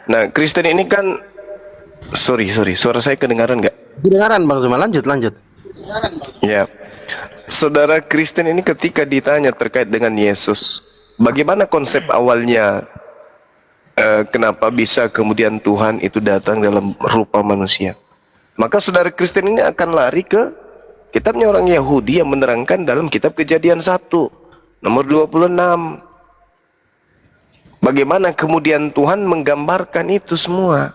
Nah, Kristen ini kan sorry, suara saya kedengaran nggak? Kedengaran Bang Zuma, lanjut. Ya, saudara Kristen ini ketika ditanya terkait dengan Yesus, bagaimana konsep awalnya? Kenapa bisa kemudian Tuhan itu datang dalam rupa manusia? Maka saudara Kristen ini akan lari ke kitabnya orang Yahudi yang menerangkan dalam kitab Kejadian 1 nomor 26. Bagaimana kemudian Tuhan menggambarkan itu semua?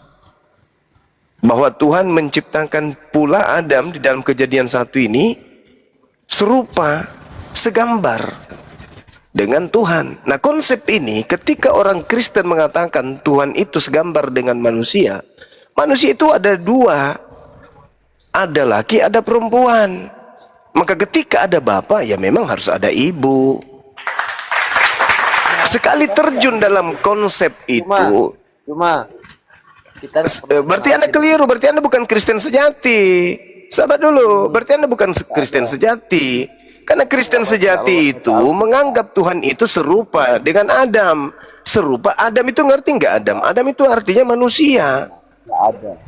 Bahwa Tuhan menciptakan pula Adam di dalam Kejadian 1 ini serupa, segambar dengan Tuhan. Nah, konsep ini ketika orang Kristen mengatakan Tuhan itu segambar dengan manusia, manusia itu ada dua, ada laki, ada perempuan. Maka ketika ada bapak, ya memang harus ada ibu. Sekali terjun dalam konsep itu, berarti Anda keliru, berarti Anda bukan Kristen sejati. Sabar dulu, berarti Anda bukan Kristen sejati. Karena Kristen sejati itu menganggap Tuhan itu serupa dengan Adam. Serupa, Adam itu ngerti nggak Adam? Adam itu artinya manusia.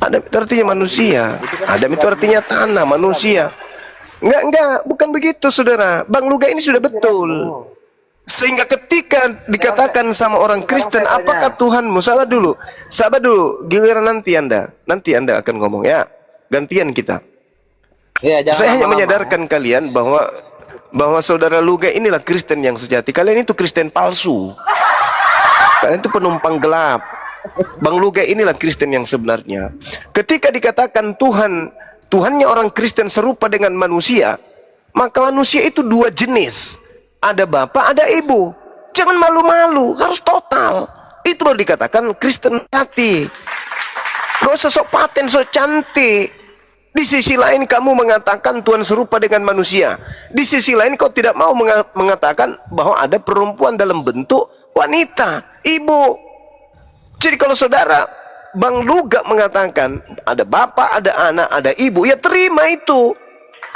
Adam itu artinya manusia. Adam itu artinya tanah, manusia. Enggak, bukan begitu saudara. Bang Luga ini sudah betul. Sehingga ketika dikatakan sama orang Kristen, apakah Tuhanmu? Sabar dulu, giliran nanti Anda akan ngomong ya. Gantian kita. Saya hanya menyadarkan kalian bahwa saudara Luga inilah Kristen yang sejati. Kalian itu Kristen palsu. Kalian itu penumpang gelap. Bang Luga inilah Kristen yang sebenarnya. Ketika dikatakan Tuhannya orang Kristen serupa dengan manusia, maka manusia itu dua jenis. Ada bapak, ada ibu. Jangan malu-malu, harus total. Itu baru dikatakan Kristen hati. Gak usah sok paten, sok cantik. Di sisi lain kamu mengatakan Tuhan serupa dengan manusia. Di sisi lain kau tidak mau mengatakan bahwa ada perempuan dalam bentuk wanita, ibu. Jadi kalau saudara Bang Luga mengatakan ada bapak, ada anak, ada ibu, ya terima itu.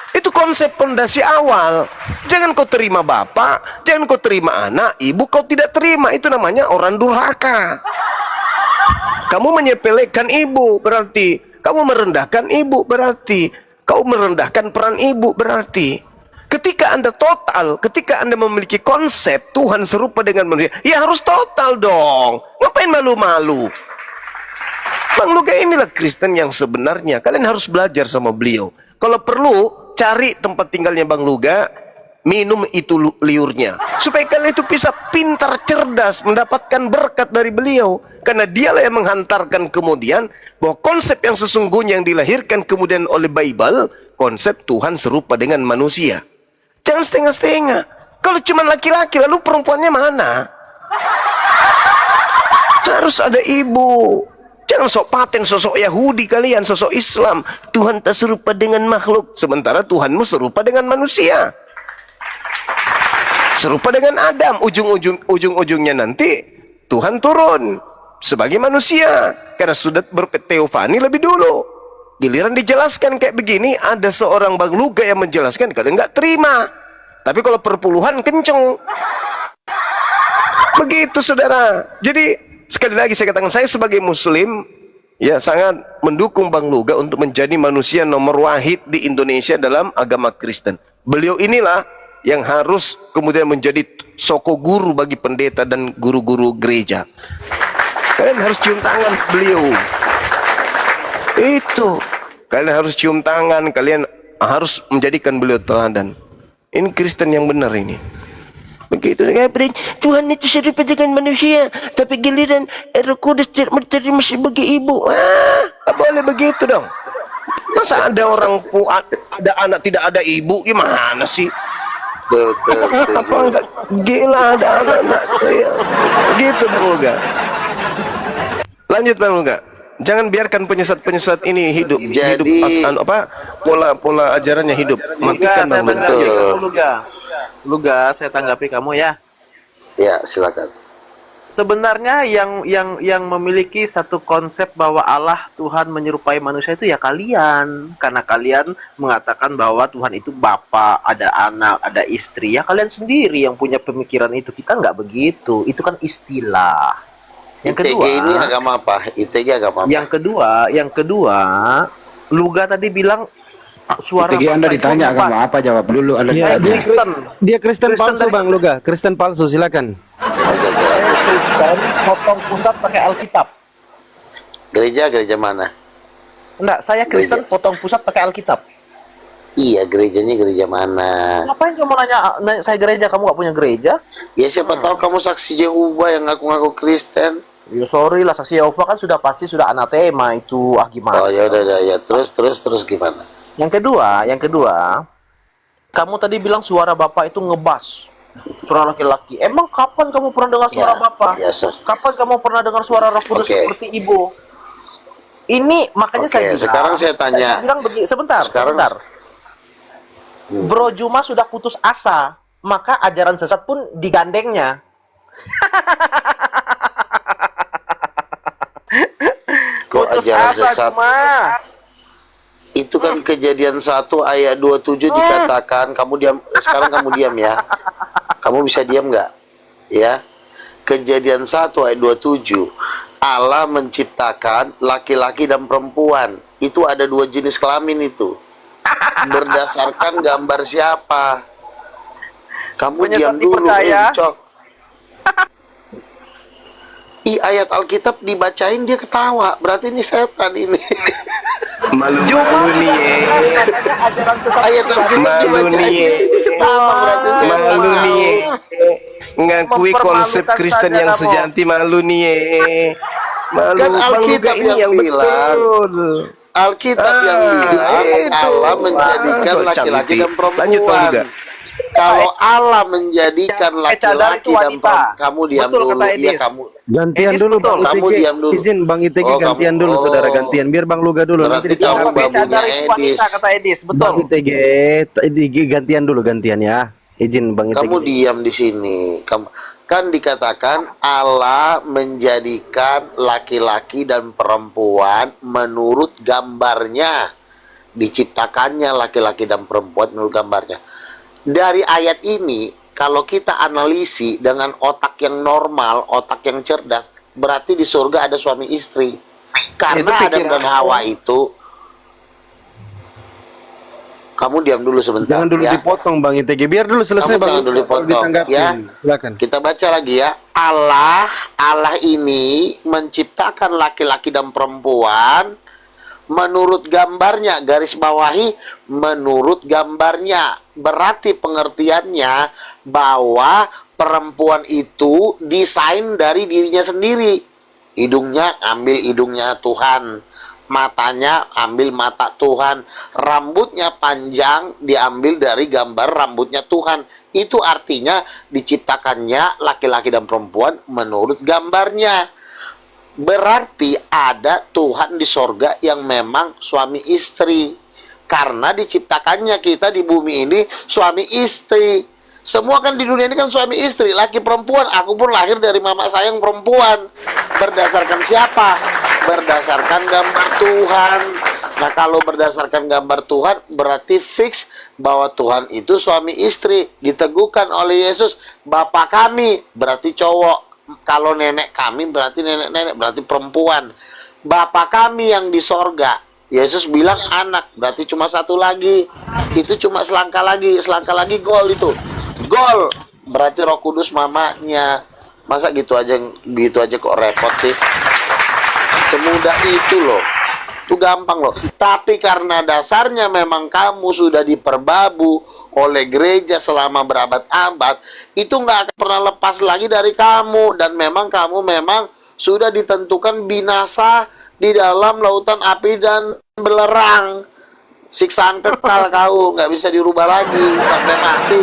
Itu konsep fondasi awal. Jangan kau terima bapak, jangan kau terima anak, ibu kau tidak terima. Itu namanya orang durhaka. Kamu menyepelekan ibu, berarti kamu merendahkan ibu, berarti kau merendahkan peran ibu, berarti ketika Anda total, ketika Anda memiliki konsep Tuhan serupa dengan manusia, ya harus total dong. Ngapain malu-malu? Bang Luga inilah Kristen yang sebenarnya. Kalian harus belajar sama beliau. Kalau perlu cari tempat tinggalnya Bang Luga, minum itu liurnya, supaya kalian itu bisa pintar, cerdas, mendapatkan berkat dari beliau. Karena dialah yang menghantarkan kemudian bahwa konsep yang sesungguhnya yang dilahirkan kemudian oleh Bible, konsep Tuhan serupa dengan manusia. Jangan setengah-setengah. Kalau cuma laki-laki, lalu perempuannya mana? Harus ada ibu. Jangan sok paten, sosok Yahudi kalian, sosok Islam. Tuhan tak serupa dengan makhluk, sementara Tuhanmu serupa dengan manusia. Serupa dengan Adam. Ujung-ujungnya nanti Tuhan turun sebagai manusia, karena sudah berteofani lebih dulu. Giliran dijelaskan kayak begini, ada seorang Bang Luga yang menjelaskan, kalian nggak terima. Tapi kalau perpuluhan kenceng. Begitu saudara. Jadi sekali lagi saya katakan, saya sebagai Muslim ya sangat mendukung Bang Luga untuk menjadi manusia nomor wahid di Indonesia dalam agama Kristen. Beliau inilah yang harus kemudian menjadi soko guru bagi pendeta dan guru-guru gereja. Kalian harus cium tangan beliau. Itu. Kalian harus cium tangan, kalian harus menjadikan beliau teladan. Ini Kristen yang benar ini. Begitu, Tuhan itu serupa dengan manusia, tapi giliran Roh Kudus tidak diterima sebagai ibu. Boleh begitu dong. Masa ada orang ada anak tidak ada ibu, gimana sih? Apa enggak gila ada anak-anak ya. Gitu Bang Luga. Lanjut Bang Luga. Jangan biarkan penyesat-penyesat ini hidup. Jadi pola ajarannya hidup. Matikan Bang Luga. Luga, saya tanggapi kamu ya. Ya, silakan. Sebenarnya yang memiliki satu konsep bahwa Allah Tuhan menyerupai manusia itu ya kalian. Karena kalian mengatakan bahwa Tuhan itu Bapa, ada anak, ada istri. Ya kalian sendiri yang punya pemikiran itu. Kita nggak begitu. Itu kan istilah. Yang kedua, ini agama apa? ITG agama apa? Yang kedua, Luga tadi bilang suara ITG Anda ditanya agama apa, jawab dulu. Dia Kristen palsu Bang Luga, Kristen palsu, silakan. Saya Kristen potong pusat pakai Alkitab. Gereja mana? Enggak, saya Kristen potong pusat pakai Alkitab. Iya, gerejanya gereja mana? Ngapain kamu nanya saya gereja? Kamu nggak punya gereja? Ya siapa tahu kamu saksi Yehova yang ngaku-ngaku Kristen. Ya sorry lah, saksi Yehova kan sudah pasti sudah anatema itu. Gimana? Oh ya udah ya. Terus gimana? Yang kedua, kamu tadi bilang suara Bapak itu ngebas. Suara laki-laki. Emang kapan kamu pernah dengar suara Bapak? Ya, sir. Kapan kamu pernah dengar suara Roh Kudus seperti Ibu? Ini makanya saya bilang. Sekarang saya tanya. Saya bilang begini, sebentar. Bro Juma sudah putus asa, maka ajaran sesat pun digandengnya. Kok Putus ajaran asa sesat? Juma. Itu kan Kejadian 1 ayat 27 dikatakan, kamu diam, sekarang kamu diam ya. Kamu bisa diam nggak? Ya. Kejadian 1 ayat 27. Allah menciptakan laki-laki dan perempuan. Itu ada 2 jenis kelamin itu. Berdasarkan gambar siapa? Kamu diam dulu, Cok. Ayat Alkitab dibacain dia ketawa. Berarti ini setan ini. Malu nih. Ayat Alkitab dibacain ketawa. Berarti malu nih. Ngakui konsep Kristen yang sejati, malu nih. Malu kan Alkitab ini yang betul. Alkitab yang bilang Allah menjadikan laki-laki dan perempuan. Kalau Allah menjadikan laki-laki dan perempuan, kamu diam dulu. Ya kamu Gantian dulu Bang kamu ITG. diam dulu. Izin Bang ITG gantian dulu saudara, gantian. Biar Bang Luga dulu. Nanti Berarti kamu babunya Edis. Kata Edis, betul. Bang ITG gantian dulu gantian ya. Izin Bang ITG. Kamu diam di sini. Kamu kan dikatakan Allah menjadikan laki-laki dan perempuan menurut gambarnya, diciptakannya laki-laki dan perempuan menurut gambarnya. Dari ayat ini kalau kita analisi dengan otak yang normal, otak yang cerdas, berarti di surga ada suami istri. Karena Adam dan Hawa itu. Kamu diam dulu sebentar. Jangan dulu dipotong Bang ITG. Biar dulu selesai Bang. Jangan dulu dipotong ya. Silakan. Kita baca lagi ya. Allah ini menciptakan laki-laki dan perempuan menurut gambarnya, garis bawahi menurut gambarnya. Berarti pengertiannya bahwa perempuan itu desain dari dirinya sendiri. Hidungnya ambil hidungnya Tuhan, matanya ambil mata Tuhan, rambutnya panjang diambil dari gambar rambutnya Tuhan. Itu artinya diciptakannya laki-laki dan perempuan menurut gambarnya. Berarti ada Tuhan di sorga yang memang suami istri. Karena diciptakannya kita di bumi ini suami istri. Semua kan di dunia ini kan suami istri, laki perempuan. Aku pun lahir dari mama saya yang perempuan. Berdasarkan siapa? Berdasarkan gambar Tuhan. Nah kalau berdasarkan gambar Tuhan berarti fix bahwa Tuhan itu suami istri. Diteguhkan oleh Yesus, Bapa kami berarti cowok. Kalau nenek kami berarti nenek-nenek, berarti perempuan. Bapa kami yang di sorga, Yesus bilang anak, berarti cuma satu lagi. Itu cuma selangkah lagi gol itu. Gol, berarti Roh Kudus mamanya. Masa gitu aja kok repot sih. Semudah itu loh. Itu gampang loh. Tapi karena dasarnya memang kamu sudah diperbabu oleh gereja selama berabad-abad, itu nggak akan pernah lepas lagi dari kamu. Dan memang kamu memang sudah ditentukan binasa di dalam lautan api dan belerang. Siksaan kekal kau, nggak bisa dirubah lagi sampai mati.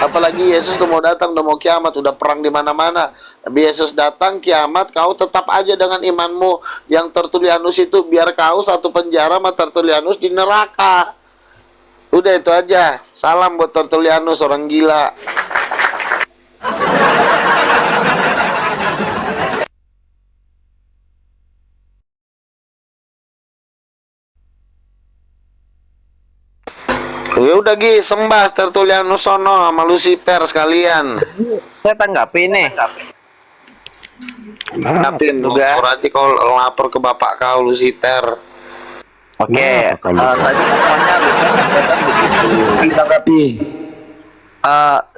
Apalagi Yesus udah mau datang, udah mau kiamat, udah perang di mana-mana. Yesus datang kiamat, kau tetap aja dengan imanmu. Yang Tertullianus itu biar kau satu penjara sama Tertullianus di neraka. Udah itu aja. Salam buat Tertullianus, orang gila. Ya udah Gi, sembah Tertullianus sono sama Lucifer sekalian. Saya tanggapi nih. Tanggapin juga. Surati kau lapor ke bapak kau Lucifer. Oke, tadi semuanya Tanggapi.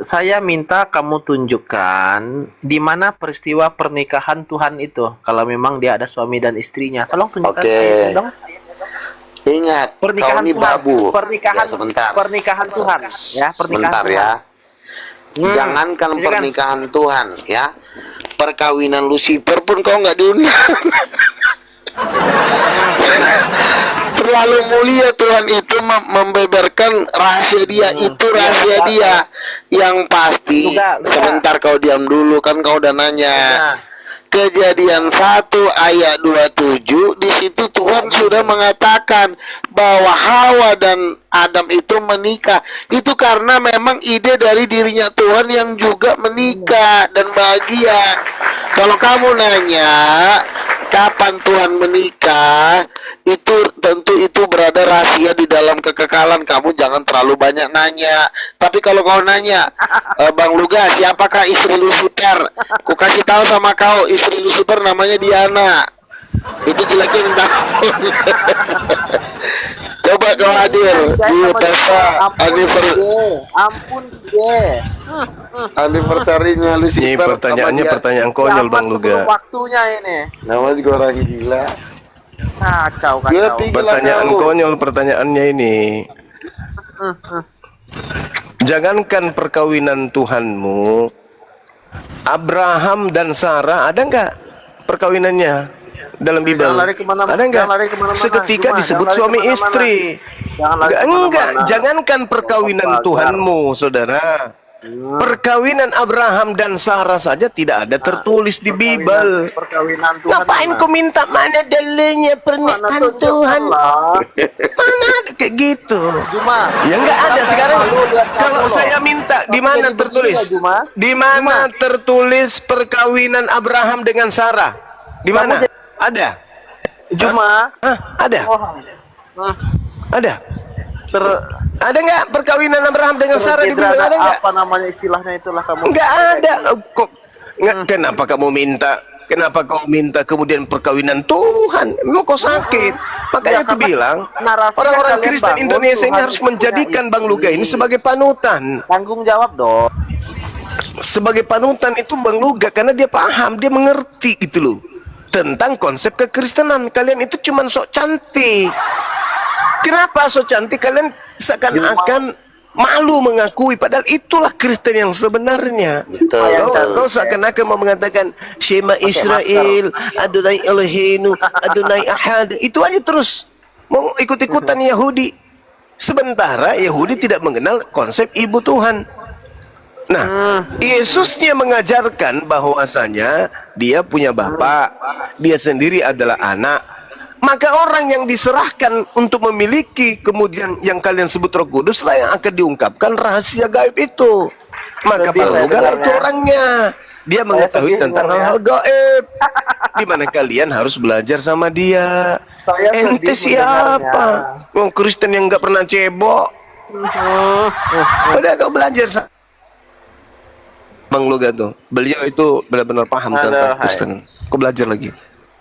Saya minta kamu tunjukkan di mana peristiwa pernikahan Tuhan itu. Kalau memang dia ada suami dan istrinya, tolong tunjukkan Oke. dong. Ingat, Pernikahan kau ini Tuhan. babu. Pernikahan Ya, sebentar. Pernikahan Tuhan, ya, pernikahan Sebentar Tuhan. ya. Jangankan Ini kan- pernikahan Tuhan ya, perkawinan Lucifer pun kau nggak diundang. Terlalu mulia Tuhan itu membeberkan rahasia dia, itu rahasia dia. Yang pasti, sebentar kau diam dulu, kan kau udah nanya. Kejadian 1 ayat 27, di situ Tuhan sudah mengatakan bahwa Hawa dan Adam itu menikah. Itu karena memang ide dari dirinya Tuhan yang juga menikah dan bahagia. Kalau kamu nanya kapan Tuhan menikah, itu tentu itu berada rahasia di dalam kekekalan. Kamu jangan terlalu banyak nanya. Tapi kalau kau nanya, Bang Lugas, siapakah istri Lucifer? Ku kasih tahu sama kau, istri Lucifer namanya Diana. Itu jeleknya minta. Coba kau hadir di pesta anniversary-nya Ini Lucifer. pertanyaannya pertanyaan konyol Bang Luga. Waktunya ini. Nama juga orang gila. Kacau, Gila, kacau. pikir Pertanyaan kau. konyol pertanyaannya ini. Jangankan perkawinan Tuhanmu, Abraham dan Sarah ada nggak perkawinannya dalam Bible? Jangan lari kemana-mana, Ada nggak? jangan lari kemana-mana. Seketika Cuma, disebut jangan lari suami kemana-mana. istri. Jangan lari Enggak, kemana-mana. jangankan perkawinan Tuhanmu, saudara. Perkawinan Abraham dan Sarah saja tidak ada tertulis di Bible. Perkawinan Tuhan. Ngapain kau minta mana dalilnya pernikahan Tuhan? Mana ada kayak gitu? Juma. Ya nggak ada sekarang. Kalau saya minta, di mana tertulis? Di mana tertulis perkawinan Abraham dengan Sarah? Di mana? Ada? Juma. Ada? Ada? Ada nggak perkawinan Abraham dengan Sarah di Bible? Ada nggak? Apa namanya istilahnya itulah kamu? Nggak ada. Kok? Kenapa kamu minta? Kenapa kau minta kemudian perkawinan Tuhan? Memang kau sakit. Makanya aku bilang, orang-orang Kristen Indonesia ini harus menjadikan Bang Luga ini sebagai panutan. Tanggung jawab dong. Sebagai panutan itu Bang Luga, karena dia paham, dia mengerti gitu loh tentang konsep kekristenan. Kalian itu cuman sok cantik. Kenapa sok cantik? Kalian seakan-akan malu mengakui, padahal itulah Kristen yang sebenarnya. Kau seakan-akan mau mengatakan Shema Israel, Adonai Eloheinu, Adonai Ahad. Itu aja terus mau ikut-ikutan Yahudi. Sementara Yahudi tidak mengenal konsep ibu Tuhan. Nah, Yesusnya mengajarkan bahwasanya dia punya bapak, dia sendiri adalah anak. Maka orang yang diserahkan untuk memiliki kemudian yang kalian sebut Roh Kudus lah yang akan diungkapkan rahasia gaib itu. Maka Bang Luga lah itu orangnya. Dia mengetahui tentang hal-hal gaib. Di mana kalian harus belajar sama dia. Ente siapa? Wong Kristen yang nggak pernah cebok. Udah kau belajar Bang Luga tuh. Beliau itu benar-benar paham tentang Kristen. Kau belajar lagi.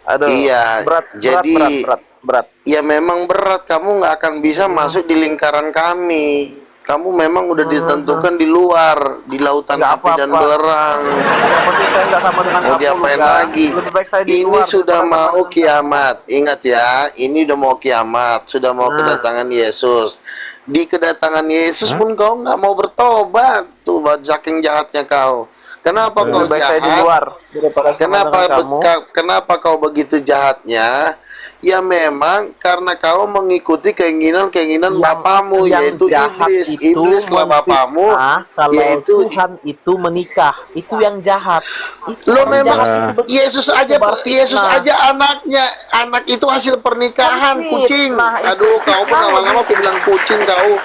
Aduh, Iya, jadi berat. ya memang berat. Kamu nggak akan bisa masuk di lingkaran kami. Kamu memang udah ditentukan di luar, di lautan api dan belerang. Mau diapain lagi? Ini sudah mau kiamat. Ingat ya, ini udah mau kiamat. Sudah mau kedatangan Yesus. Di kedatangan Yesus pun kau nggak mau bertobat. Tuh, saking jahatnya kau. Kenapa kau jahat? Kenapa kau begitu jahatnya? Ya memang karena kau mengikuti keinginan bapamu, yaitu iblis. Iblislah bapamu, yaitu Tuhan itu menikah. Itu yang jahat. lo memang Yesus aja anaknya. Anak itu hasil pernikahan, kucing. Aduh, kau pun lama-lama bilang kucing kau.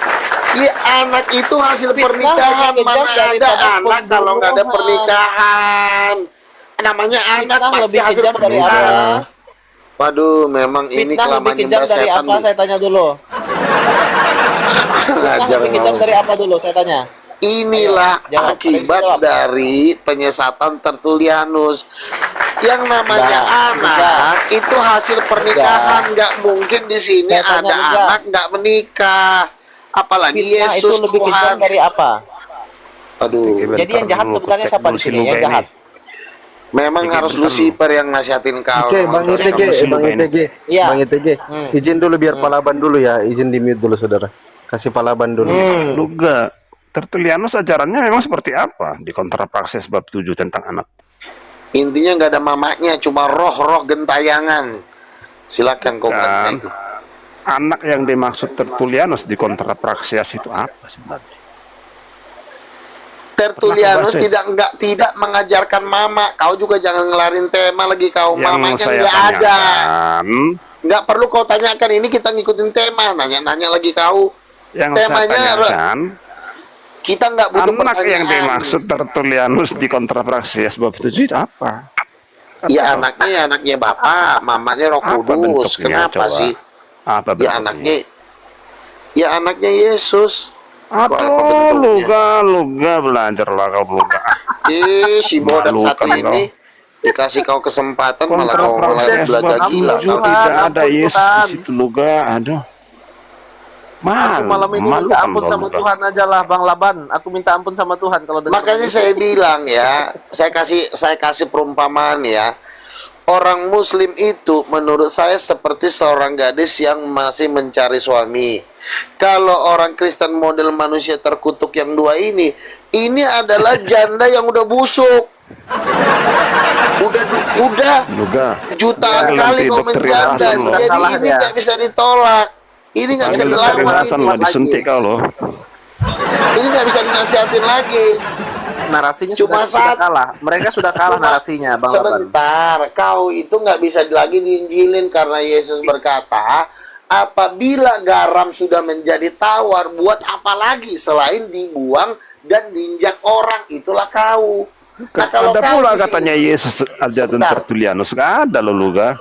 Iya, anak itu hasil pernikahan. Mana ada anak kalau nggak ada pernikahan? Namanya anak pasti hasil pernikahan. Waduh, memang ini kelamaan nyembah dari setan. apa? Saya tanya dulu. Lebih kejam dari apa dulu? Saya tanya. Inilah akibat dari penyesatan Tertullianus. Yang namanya anak itu hasil pernikahan. Nggak mungkin di sini ada anak nggak menikah. Apalagi Yesus itu lebih kejam dari apa? Aduh. Jadi yang jahat sebenarnya siapa di sini? Yang jahat. Memang harus Lucifer yang nasihatin kau. Oke, Bang ITG, Iya. Bang ITG, izin dulu biar Palaban dulu ya, izin di mute dulu saudara. Kasih Palaban dulu. Luga, Tertullianus ajarannya memang seperti apa di Kontrapraksis bab 7 tentang anak? Intinya nggak ada mamaknya, cuma roh-roh gentayangan. Silakan kau Dan itu. anak yang dimaksud Tertullianus di Kontrapraksis itu apa sebenarnya? Tertullianus tidak mengajarkan mama. Kau juga jangan ngelarin tema lagi kau. Mamanya nggak ada. Nggak perlu kau tanyakan. Ini kita ngikutin tema. Nanya-nanya lagi kau. Yang temanya saya tanyakan, kita nggak butuh anak pertanyaan. yang dimaksud Tertullianus di Kontrapraksis bab 7 itu apa? Ya anaknya ya anaknya Bapak, mamanya Roh Kudus. Kenapa coba? sih? Apa Ya anaknya Yesus. Aduh, luga belajarlah kau luga. Si bodoh satu ini dikasih kau kesempatan malah kau mulai belajar gila. Kau tidak ada Yesus itu luga, aduh. Aku malam ini minta ampun sama Tuhan aja lah, Bang Laban. Aku minta ampun sama Tuhan kalau makanya saya bilang ya, saya kasih perumpamaan ya. Orang Muslim itu menurut saya seperti seorang gadis yang masih mencari suami. Kalau orang Kristen model manusia terkutuk yang dua ini adalah janda yang udah busuk. Udah jutaan kali kau menjanda, jadi ini nggak bisa ditolak. Ini nggak bisa dilawan. Disuntik kau loh. Ini nggak bisa dinasihatin lagi. Narasinya Cuma sudah kalah. Mereka sudah kalah narasinya, Bang Laban. Sebentar, kau itu nggak bisa lagi diinjilin karena Yesus berkata, apabila garam sudah menjadi tawar, buat apa lagi selain dibuang dan diinjak orang? Itulah kau. Nah, kalau ada kau pula katanya Yesus aja dan Tertullianus, nggak ada loh luga.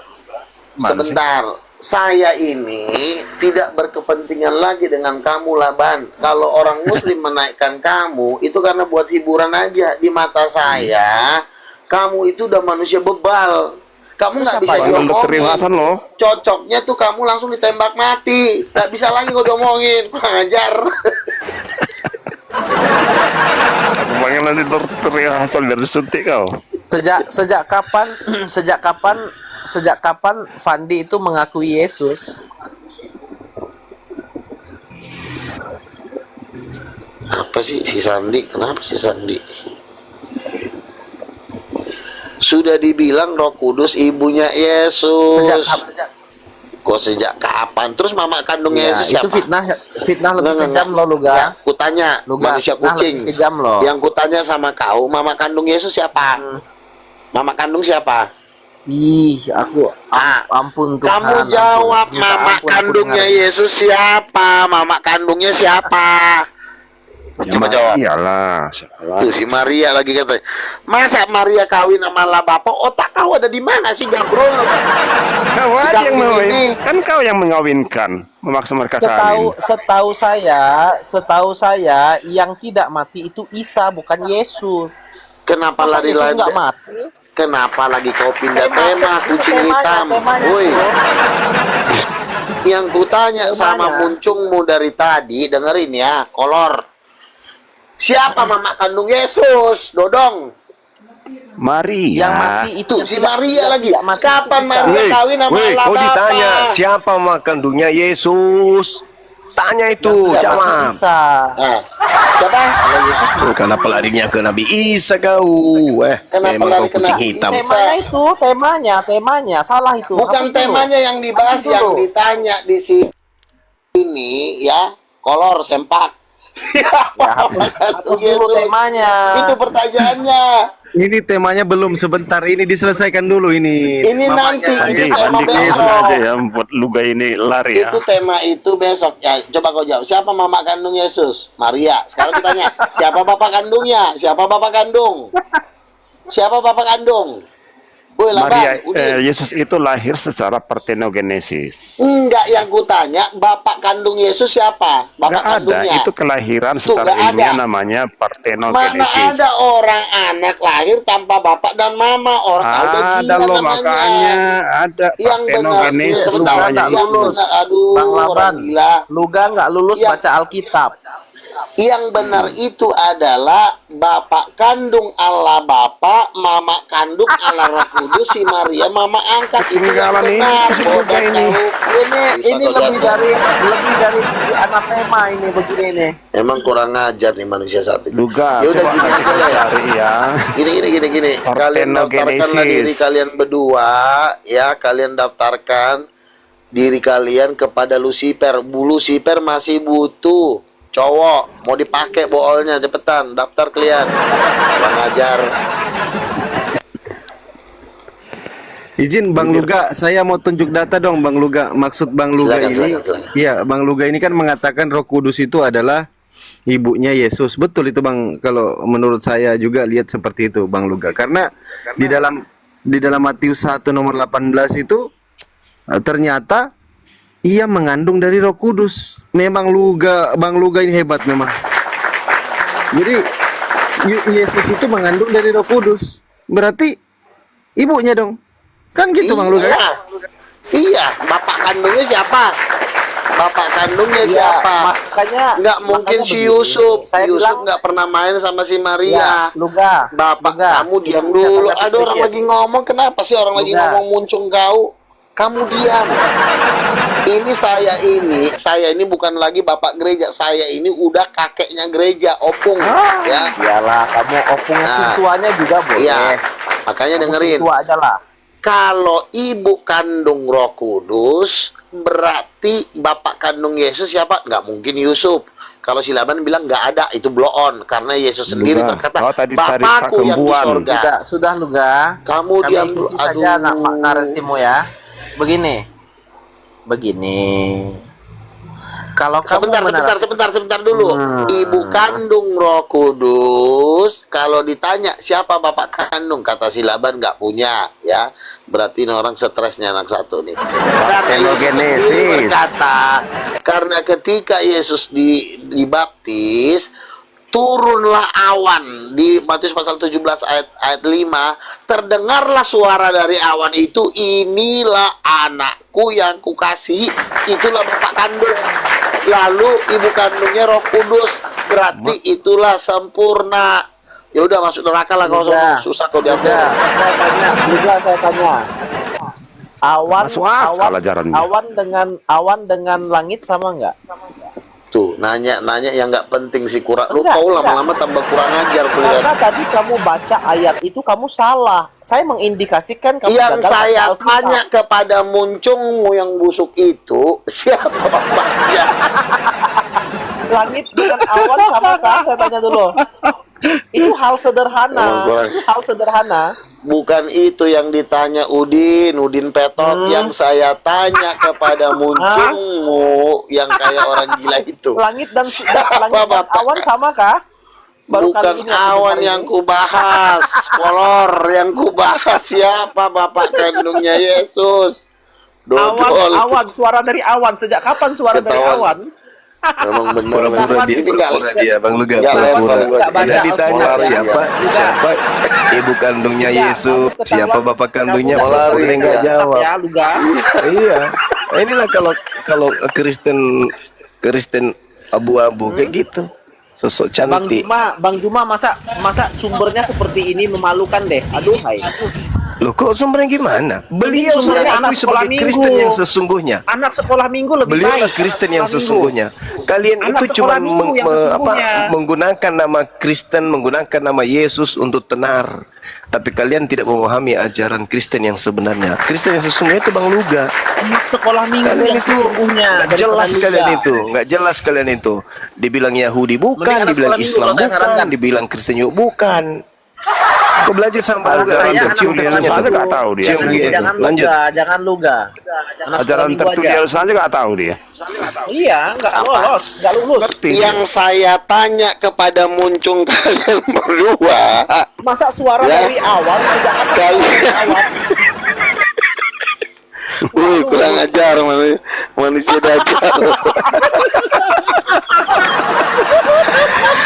Sebentar, saya ini tidak berkepentingan lagi dengan kamu Laban. Kalau orang Muslim menaikkan kamu, itu karena buat hiburan aja. Di mata saya, kamu itu udah manusia bebal. Kamu nggak bisa diomongin. Cocoknya tuh kamu langsung ditembak mati. Nggak bisa lagi kau diomongin. Kurang ajar. Aku pengen nanti Hasan biar disuntik kau. Sejak kapan Fandi itu mengakui Yesus? Apa sih si Sandi? Kenapa si Sandi? Sudah dibilang Roh Kudus ibunya Yesus. Kok sejak kapan? Terus mama kandungnya Yesus siapa? Itu fitnah lebih kejam loh Luga. Kutanya manusia kucing. Kejam loh. Yang kutanya sama kau, mama kandung Yesus siapa? Mama kandung siapa? Ih, aku ampun Tuhan. Kamu jawab, mama kandungnya Yesus siapa? Mama kandungnya siapa? Coba jawab. Iyalah. Tuh si Maria lagi kata, masa Maria kawin sama lah bapak? Otak kau ada di mana sih, Gabrol? Kau aja yang mengawin. Kan kau yang mengawinkan, memaksa mereka kawin. Setahu saya yang tidak mati itu Isa, bukan Yesus. Kenapa lari-lari? Nggak mati? Kenapa lagi kau pindah tema kucing hitam? Woi. Yang kutanya sama muncungmu dari tadi, dengerin ya, kolor. Siapa mama kandung Yesus? Dodong. Maria. Yang mati itu si Maria lagi. Kapan Maria kawin sama Allah kau Bapa? ditanya siapa mama kandungnya Yesus? Tanya itu, jawab. Siapa? Kenapa larinya ke Nabi Isa kau? Kenapa lari ke Nabi hitam. Temanya salah itu. Bukan temanya yang dibahas, yang ditanya di sini ya, kolor sempak. Itu temanya. Itu pertanyaannya. Ini temanya belum, sebentar ini diselesaikan dulu ini. Ini nanti Andi besok aja ya buat luga ini lari ya. Itu tema itu besok ya. Coba kau jawab. Siapa mama kandung Yesus? Maria. Sekarang kita tanya, siapa bapak kandungnya? Siapa bapak kandung? Siapa bapak kandung? Maria, Yesus itu lahir secara partenogenesis. Enggak, yang kutanya bapak kandung Yesus siapa? Bapak Nggak kandungnya. ada, itu kelahiran secara ilmiah namanya partenogenesis. Mana ada orang anak lahir tanpa bapak dan mama? Orang ada loh, makanya ada partenogenesis sebentar, namanya. Lulus. Aduh, Bang Laban, gila. Luga nggak lulus baca Alkitab. Yang benar itu adalah bapak kandung Allah Bapa, mama kandung Allah Roh Kudus, si Maria mama angkat. Itu yang benar. Bodoh Ini lebih dari anatema ini begini nih. Emang kurang ngajar nih manusia satu. Duga. Ya udah gini aja lah ya. Ya. Gini. Kalian daftarkanlah diri kalian berdua, ya. Kalian daftarkan diri kalian kepada Lucifer. Bu Lucifer masih butuh cowok, mau dipakai boolnya, cepetan daftar kalian. Kurang ajar. Izin Bang Luga, saya mau tunjuk data dong Bang Luga. Maksud Bang Luga ini, iya Bang Luga ini kan mengatakan Roh Kudus itu adalah ibunya Yesus. Betul itu Bang, kalau menurut saya juga lihat seperti itu Bang Luga. Karena di dalam Matius 1 nomor 18 itu ternyata ia mengandung dari Roh Kudus. Memang Bang Luga ini hebat memang. Jadi Yesus itu mengandung dari Roh Kudus. Berarti ibunya dong. Kan gitu Bang Luga. Iya, bapak kandungnya siapa? Bapak kandungnya siapa? Makanya nggak mungkin si Yusuf. Yusuf nggak pernah main sama si Maria. Luga. Bapak kamu diam dulu. Ada orang lagi ngomong, kenapa sih orang lagi ngomong muncung kau? Kamu diam. Saya ini bukan lagi bapak gereja. Saya ini udah kakeknya gereja, opung. Ya. Iyalah, kamu opungnya sintuanya juga boleh. Iya. Makanya dengerin. Sintua aja lah. Kalau ibu kandung Roh Kudus, berarti bapak kandung Yesus siapa? Nggak mungkin Yusuf. Kalau si Laban bilang nggak ada, itu blow on. Karena Yesus sendiri berkata, Bapakku yang di sorga. Sudah Luga. Kamu diam dulu. Saja narasimu ya. Begini. Kalau kamu sebentar dulu. Ibu kandung Roh Kudus, kalau ditanya siapa bapak kandung, kata si Laban nggak punya, ya. Berarti ini orang stresnya anak satu nih. Karena Yesus berkata, karena ketika Yesus dibaptis, turunlah awan di Matius pasal 17 ayat 5, terdengarlah suara dari awan itu, inilah anakku yang kukasihi, itulah bapak kandung. Lalu ibu kandungnya Roh Kudus, berarti itulah sempurna. Ya udah masuk neraka lah kalau susah kau diambil. Saya tanya. Awan dengan langit sama nggak? Tuh, nanya yang nggak penting sih, lu kau lama-lama tambah kurang ajar. Karena tadi kamu baca ayat itu kamu salah. Saya mengindikasikan kamu yang saya tanya kepada muncungmu yang busuk itu siapa bapaknya? Langit dengan awan sama kah? Saya tanya dulu. Itu hal sederhana. Bukan itu yang ditanya Udin Petot. Yang saya tanya kepada muncungmu yang kayak orang gila itu. Langit dan awan sama kah? Bukan awan yang kubahas, Polor yang kubahas siapa bapak kandungnya Yesus. Awan, suara dari awan. Sejak kapan suara dari awan? Memang benar. Pura dia Bang Luga. Tidak ditanya siapa ibu kandungnya Yesus, siapa bapak kandungnya, boleh nggak jawab. Iya. Inilah kalau Kristen abu-abu kayak gitu. Sosok cantik. Bang Juma masa sumbernya seperti ini, memalukan deh. Aduhai. Loh, kok sumbernya gimana? Beliau anak sebagai Kristen yang sesungguhnya. Anak sekolah minggu lebih beliau baik. Beliau Kristen yang sesungguhnya. Kalian itu cuma menggunakan nama Kristen, menggunakan nama Yesus untuk tenar. Tapi kalian tidak memahami ajaran Kristen yang sebenarnya. Kristen yang sesungguhnya itu Bang Luga. Anak sekolah minggu yang sesungguhnya. Nggak jelas kalian itu. Dibilang Yahudi bukan, dibilang Islam bukan, dibilang Kristen juga bukan. Kau belajar sama Luga, cium tangannya tuh. Nggak tahu dia. Lanjut. Jangan Luga. Ajaran tertulis saja nggak tahu dia. Iya, nggak lulus. Yang saya tanya kepada muncung kalian berdua. Masa suara dari awan sejak kalian? Kurang ajar manusia dajjal.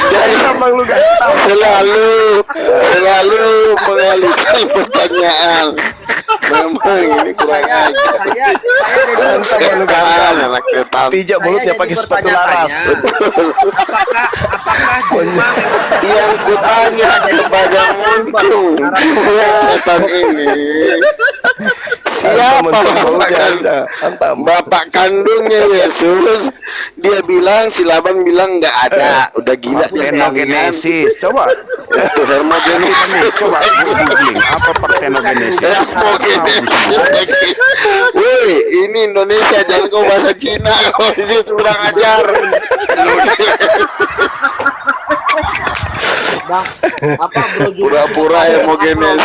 Jadi Bang Luga selalu mengalihkan pertanyaan. Memang ini kurang aja. Saya dari Setan, anak setan. Pijak mulutnya pakai sepatu laras. apakah Juma Yang kutanya kepada Muncung, setan ini. Siapa bapak kandungnya Yesus? Dia bilang, si Laban bilang nggak ada. Udah gila dia Partenogenesis. Coba. Termogenesis. Coba googling apa partenogenesis. Woi, ini Indonesia, jangan kau bahasa Cina. Kau di situ kurang ajar. Pura-pura homogenes.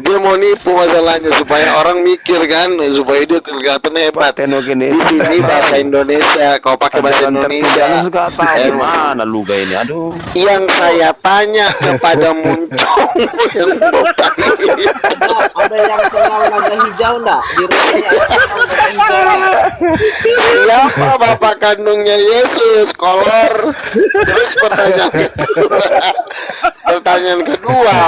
Dia mau nipu masalahnya supaya orang mikir kan, supaya dia kelihatan hebat. Di sini bahasa Indonesia, kau pakai bahasa Indonesia. Mana luga ini? Aduh. Yang saya tanya kepada Muncung yang botak ini. ada yang kenal naga hijau enggak di rumahnya? Siapa bapak kandungnya Yesus? Kolor. Terus pertanyaan kedua,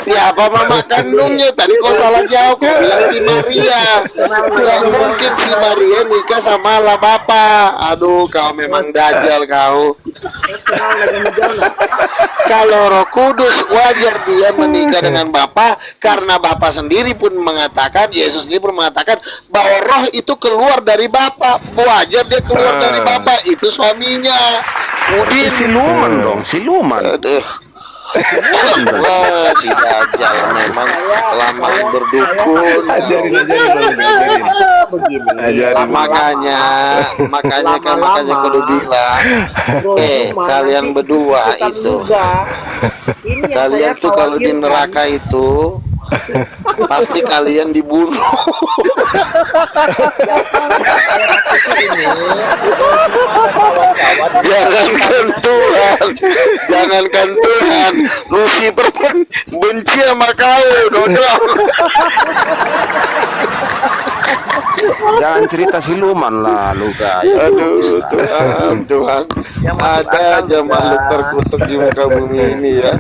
siapa mama kandungnya? Tadi kau salah jawab, kau bilang si Maria. Tidak mungkin si Maria nikah sama lah bapak. Aduh, kau memang dajal kau. Kalau Roh Kudus wajar dia menikah dengan bapak, karena bapak sendiri pun mengatakan, Yesus sendiri pun mengatakan bahwa roh itu keluar dari bapak. Wajar dia keluar dari bapak, itu suaminya. Udin Siluman dong, siluman. Aduh. Wah, si dajal memang lama berdukun. Ajarin. Makanya kudu bilang, kalian berdua itu, kalian tuh kalau di neraka itu pasti kalian dibunuh. Jangankan Tuhan, Lucifer pun benci sama kau, dodol. Jangan cerita siluman lah, Luka. Aduh, Tuhan. Ada aja makhluk terkutuk di muka bumi ini ya.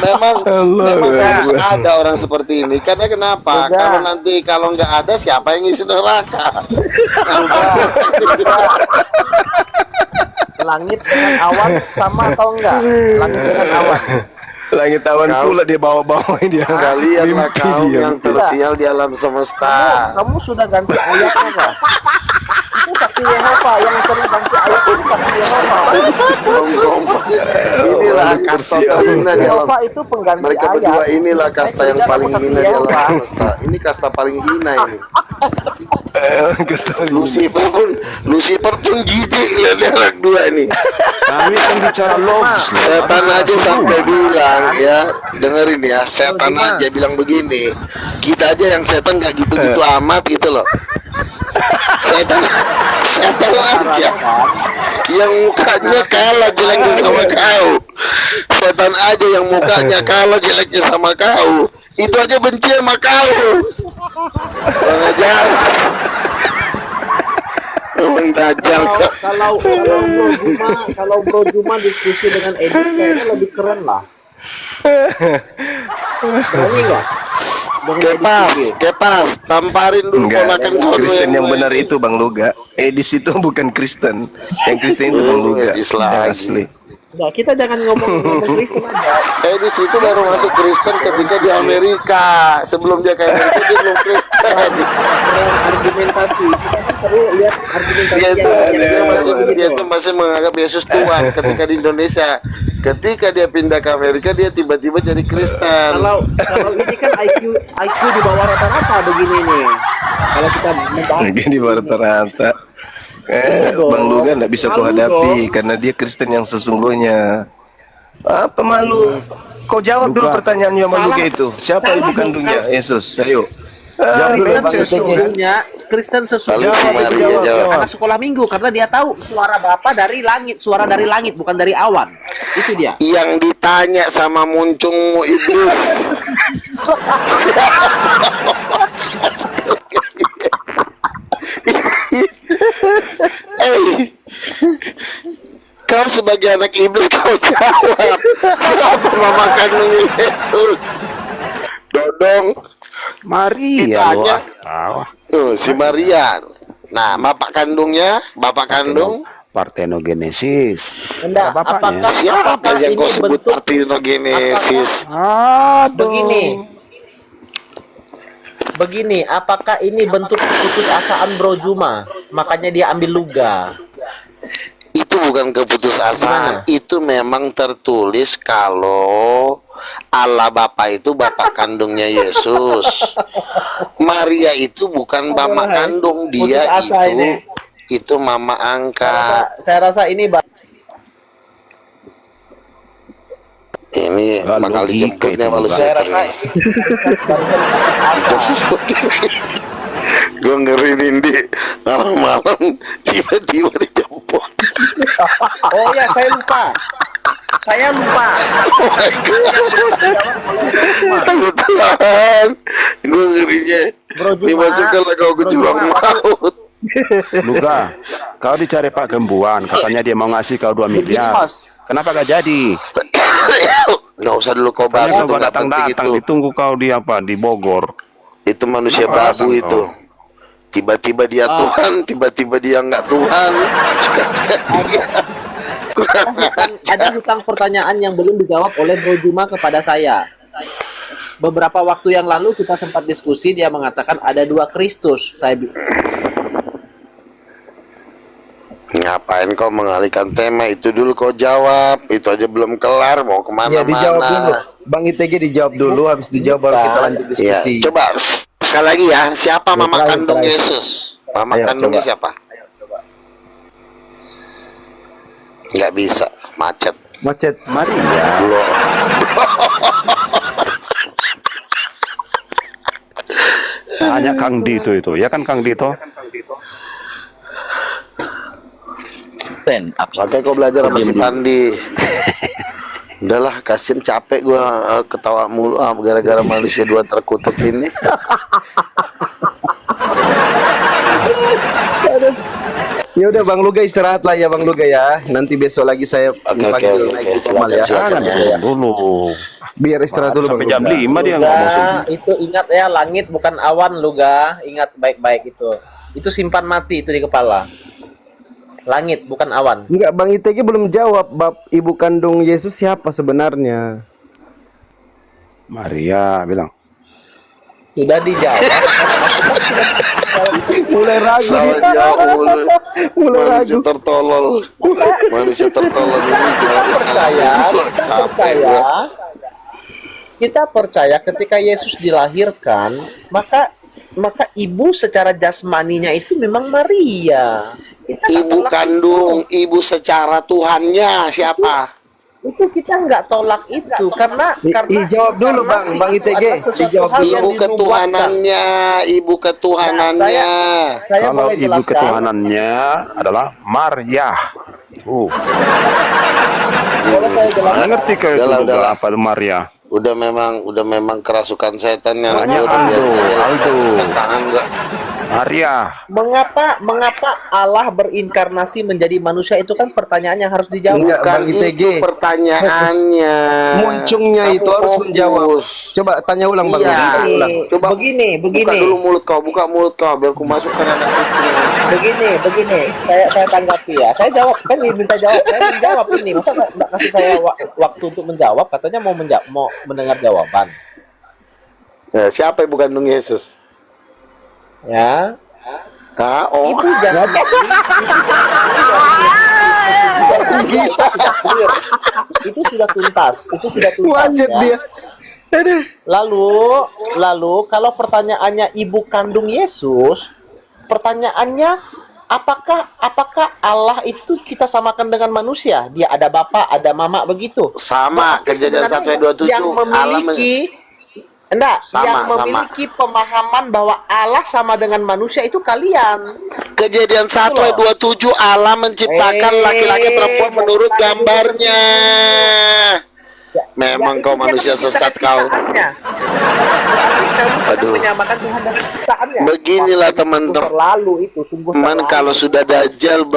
Memang harus ada orang seperti ini. Karena kenapa? Kalau nggak ada, siapa yang ngisi neraka? Langit dengan awan sama atau enggak? Langit dengan awan. Langit awan pula dia bawa-bawain dia. Kalian lah kau yang tersial di alam semesta. Kamu sudah ganti ayatnya kah? Itu saksi Yehova yang sering ganti ayat itu saksi Yehova. Inilah kasta terhina di alam. Yehova itu pengganti Mereka ayat. berdua inilah kasta yang paling hina di alam semesta. Ini kasta paling hina ini. Lucifer pun jijik lihat anak dua ini. Kami kan bicara logis. Setan aja sampai bilang, ya dengerin ya, setan aja bilang begini. Kita aja yang setan nggak gitu-gitu amat gitu loh. Setan aja yang mukanya kalah jeleknya sama kau. Setan aja yang mukanya kalah jeleknya sama kau. Itu aja benci sama kau. Pengajar. Kalau Bro Juma diskusi dengan Edis kayaknya lebih keren lah. Berani nggak? Kepas, tamparin dulu ponakan kau. Kristen yang benar itu Bang Luga. Edis itu bukan Kristen. Yang Kristen itu Bang Luga. Asli. Nah, kita jangan ngomong Kristen aja. Edis itu baru masuk Kristen ketika di Amerika. Sebelum dia ke Amerika dia belum Kristen. Argumentasi kita kan seru lihat argumentasi dia tuh masih menganggap Yesus Tuhan ketika di Indonesia. Ketika dia pindah ke Amerika dia tiba-tiba jadi Kristen. Kalau ini kan IQ di bawah rata-rata begini nih. Kalau kita membahas di bawah rata-rata. Bang Luga nggak bisa kau hadapi karena dia Kristen yang sesungguhnya. Apa malu? Kau jawab dulu pertanyaannya Bang Luga itu. Siapa ibu kandungnya Yesus? Ayo. Kristen sesungguhnya anak sekolah minggu karena dia tahu suara Bapa dari langit, suara dari langit bukan dari awan. Itu dia. Yang ditanya sama Muncung iblis. Kau sebagai anak iblis kau jawab. Siapa mama kandungnya Yesus? Dodong. Maria Ditanya. loh. Tuh, si Maria. Nah, bapak kandungnya, bapak kandung Partenogenesis. Enggak, Bapaknya. siapa yang kau sebut bentuk partenogenesis? begini, apakah ini bentuk keputusasaan Bro Juma? Makanya dia ambil Luga. Itu bukan keputusasaan, Gimana? itu memang tertulis kalau Allah Bapa itu bapak kandungnya Yesus. Maria itu bukan bapak kandung, dia Putus asa itu mama angkat. Saya rasa ini Ini bakal dijemputnya malu saya rasa gue ngeri di malam-malam tiba-tiba dijemput. Oh ya, saya lupa. Oh my God. Tuhan, gue ngerinya Bro Juma, dimasukkanlah kau ke jurang maut. Luga, kau dicari Pak Gembuan, katanya dia mau ngasih kau 2 miliar. Kenapa gak jadi? Nggak usah dulu kau bahas, Kau itu nggak penting datang-datang, itu. ditunggu kau di di Bogor. Itu manusia babu itu. Tiba-tiba dia Tuhan, tiba-tiba dia nggak Tuhan. ada hutang pertanyaan yang belum dijawab oleh Bro Juma kepada saya. Beberapa waktu yang lalu kita sempat diskusi, dia mengatakan ada 2 Kristus. Ngapain kau mengalihkan tema itu dulu kau jawab, itu aja belum kelar mau kemana-mana. Ya dijawab dulu, Bang ITG dijawab dulu, habis dijawab baru kita lanjut diskusi. Ya, coba sekali lagi ya, siapa mama kandung Yesus? Mama kandungnya siapa? Nggak bisa, macet. Maria. Tanya Kang Dito itu, ya kan Kang Dito? Makanya kau belajar sama si Pandi. Udahlah, kasian capek gua ketawa mulu gara-gara manusia 2 terkutuk ini. Ya udah Bang Luga istirahat lah ya Bang Luga ya. Nanti besok lagi saya panggil naik formal ya. Dulu. Biar istirahat dulu Sampai Bang jam Luga. 5 dia nggak mau tidur. Itu ingat ya, langit bukan awan, Luga. Ingat baik-baik itu. Itu simpan mati itu di kepala. Langit bukan awan. Enggak, Bang ITG belum jawab bab ibu kandung Yesus siapa sebenarnya. Maria bilang. Sudah dijawab. Mulai ragu Salah dia. jauh, Mulai manusia ragu. tertolol. Manusia tertolol ini Kita percaya ketika Yesus dilahirkan, maka ibu secara jasmaninya itu memang Maria. Ibu kandung, ibu secara Tuhannya siapa? Itu kita nggak tolak itu karena Jawab dulu Bang, Bang ITG. Dijawab dulu. Ibu ketuhanannya, ibu ketuhanannya. Saya Kalau boleh ibu jelaskan? ketuhanannya adalah Maria. Boleh saya jelaskan? Ngerti ke itu juga apa Maria? Udah memang kerasukan setan yang Tanya Aldo. tangan gua. Maria. Mengapa Allah berinkarnasi menjadi manusia, itu kan pertanyaan yang harus dijawab. Enggak, Bang Itu ITG. pertanyaannya. Muncungnya itu Kamu harus fokus. menjawab. Coba tanya ulang Bang. Iya. Tanya ulang. Coba begini. Buka dulu mulut kau, buka mulut kau biar aku masukkan anak kucing. Begini. Saya tanggapi ya. Saya jawab, kan diminta jawab. Saya menjawab ini. Masa nggak kasih saya waktu untuk menjawab? Katanya mau mendengar jawaban. Nah, siapa ibu kandung Yesus? Ya. Oh. Ibu jasmani. Itu sudah tuntas. Wajet Ya. dia. Aduh. Lalu kalau pertanyaannya ibu kandung Yesus, pertanyaannya apakah Allah itu kita samakan dengan manusia? Dia ada bapak, ada mama begitu. Sama, Berarti Kejadian sebenarnya 1:27. yang memiliki memiliki pemahaman bahwa Allah sama dengan manusia itu kalian. Kejadian 1:27 Allah menciptakan laki-laki perempuan menurut gambarnya. Memang kau manusia sesat kau. Berarti kamu sedang menyamakan Tuhan dengan ciptaannya. Beginilah teman-teman. Terlalu itu sungguh Teman terlalu. kalau sudah dajjal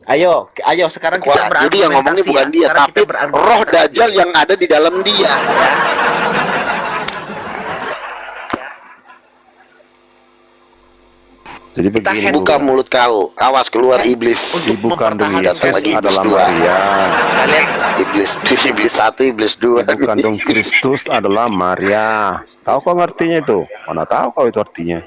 Ayo sekarang kita berargumentasi. Jadi yang ngomongnya bukan ya. dia, Sekarang tapi kita berargumentasi. roh dajjal yang ada di dalam dia. Jadi begini, Buka mulut kau, awas keluar iblis. Ibu kandung Datang lagi Yesus iblis adalah dua. Maria. Iblis satu, iblis dua. Ibu kandung Kristus adalah Maria. Tahu kau ngertinya itu? Mana tahu kau itu artinya?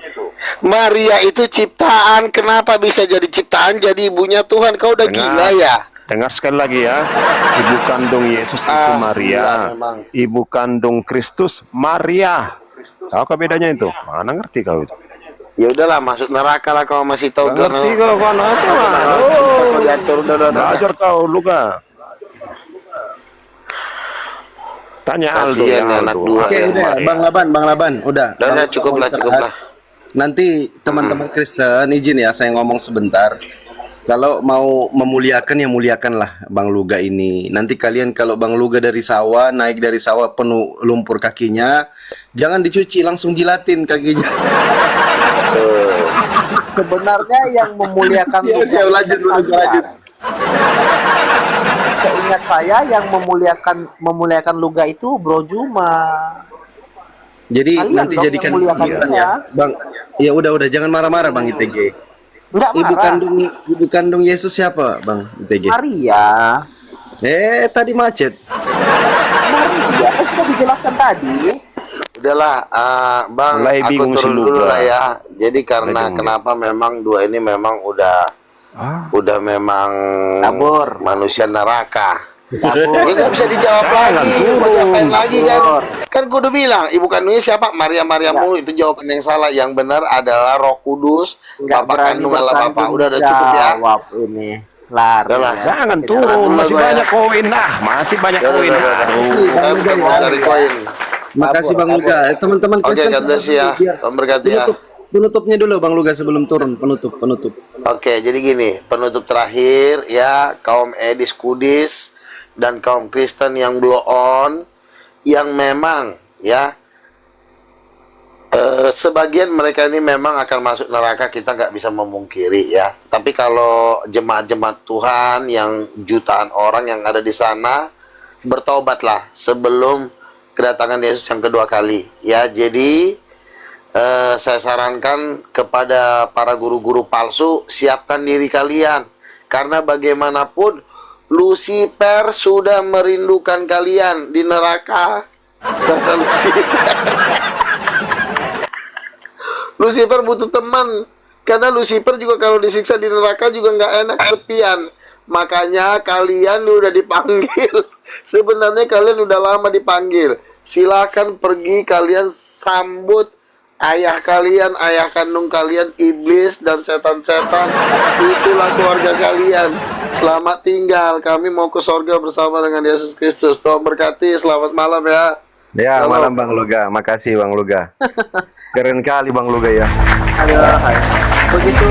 Maria itu ciptaan, kenapa bisa jadi ciptaan? Jadi ibunya Tuhan, kau udah gila ya? Dengar sekali lagi ya. Ibu kandung Yesus itu Maria. gila memang. Ibu kandung Kristus Maria. Tahu kau bedanya itu? Mana ngerti kau itu? Ya udahlah, masuk neraka lah kau masih tahu. Nggak ngerti kau mana? Kau diatur, udah. Belajar kau, Luka. Tanya Aldo Kasihan ya, anak Aldo. dua. Oke, udah, Bang Laban, udah. Udah, Bang, cukup lah. Nanti teman-teman Kristen izin ya saya ngomong sebentar. Kalau mau memuliakan ya muliakanlah Bang Luga ini. Nanti kalian kalau Bang Luga dari sawah, naik dari sawah penuh lumpur kakinya, jangan dicuci, langsung jilatin kakinya. Sebenarnya yang memuliakan Luga lanjut. Seingat saya yang memuliakan Luga itu Bro Juma. Jadi Kalian nanti dong jadikan yang muliakan hiburan dia. ya, Bang. Ya udah jangan marah-marah Bang ITG. Enggak marah. Ibu kandung Yesus siapa, Bang ITG? Maria. Tadi macet. Maria, sudah dijelaskan tadi. Udahlah, Bang, Mulai aku bingung si turun dulu Luga. lah ya. Jadi karena Mulai bingung kenapa memang dua ini memang udah memang Kabur. manusia neraka. Kabur. Ini nggak bisa dijawab lagi. Mau diapain lagi kan? Kan gue udah bilang, ibu kandungnya siapa? Maria mulu. Itu jawaban yang salah. Yang benar adalah Roh Kudus. Enggak Bapak berani kandung Allah Bapak. Udah cukup ya. jawab ini. Lari. Udahlah. ya. Jangan Tidak turun, Jangan masih dulu, banyak koin. Masih banyak koin. Saya bukan mau cari koin. Makasih Bang Luga. Teman-teman Oke, Kristen God bless ya. Tuhan berkati ya. penutupnya dulu Bang Luga sebelum turun. Penutup. Oke, jadi gini, penutup terakhir ya, kaum Edis Kudis dan kaum Kristen yang blow on, yang memang ya sebagian mereka ini memang akan masuk neraka, kita nggak bisa memungkiri ya. Tapi kalau jemaat-jemaat Tuhan yang jutaan orang yang ada di sana, bertobatlah sebelum kedatangan Yesus yang kedua kali ya. Jadi saya sarankan kepada para guru-guru palsu, siapkan diri kalian, karena bagaimanapun Lucifer sudah merindukan kalian di neraka. Kata Lucifer butuh teman, karena Lucifer juga kalau disiksa di neraka juga nggak enak, sepian. Makanya kalian udah dipanggil. Sebenarnya kalian udah lama dipanggil. Silakan pergi, kalian sambut ayah kalian, ayah kandung kalian, iblis dan setan-setan. Itulah keluarga kalian. Selamat tinggal, kami mau ke sorga bersama dengan Yesus Kristus. Tuhan berkati, selamat malam ya. Ya, Halo. malam Bang Luga. Makasih Bang Luga. Keren kali Bang Luga ya. Aduh, begitu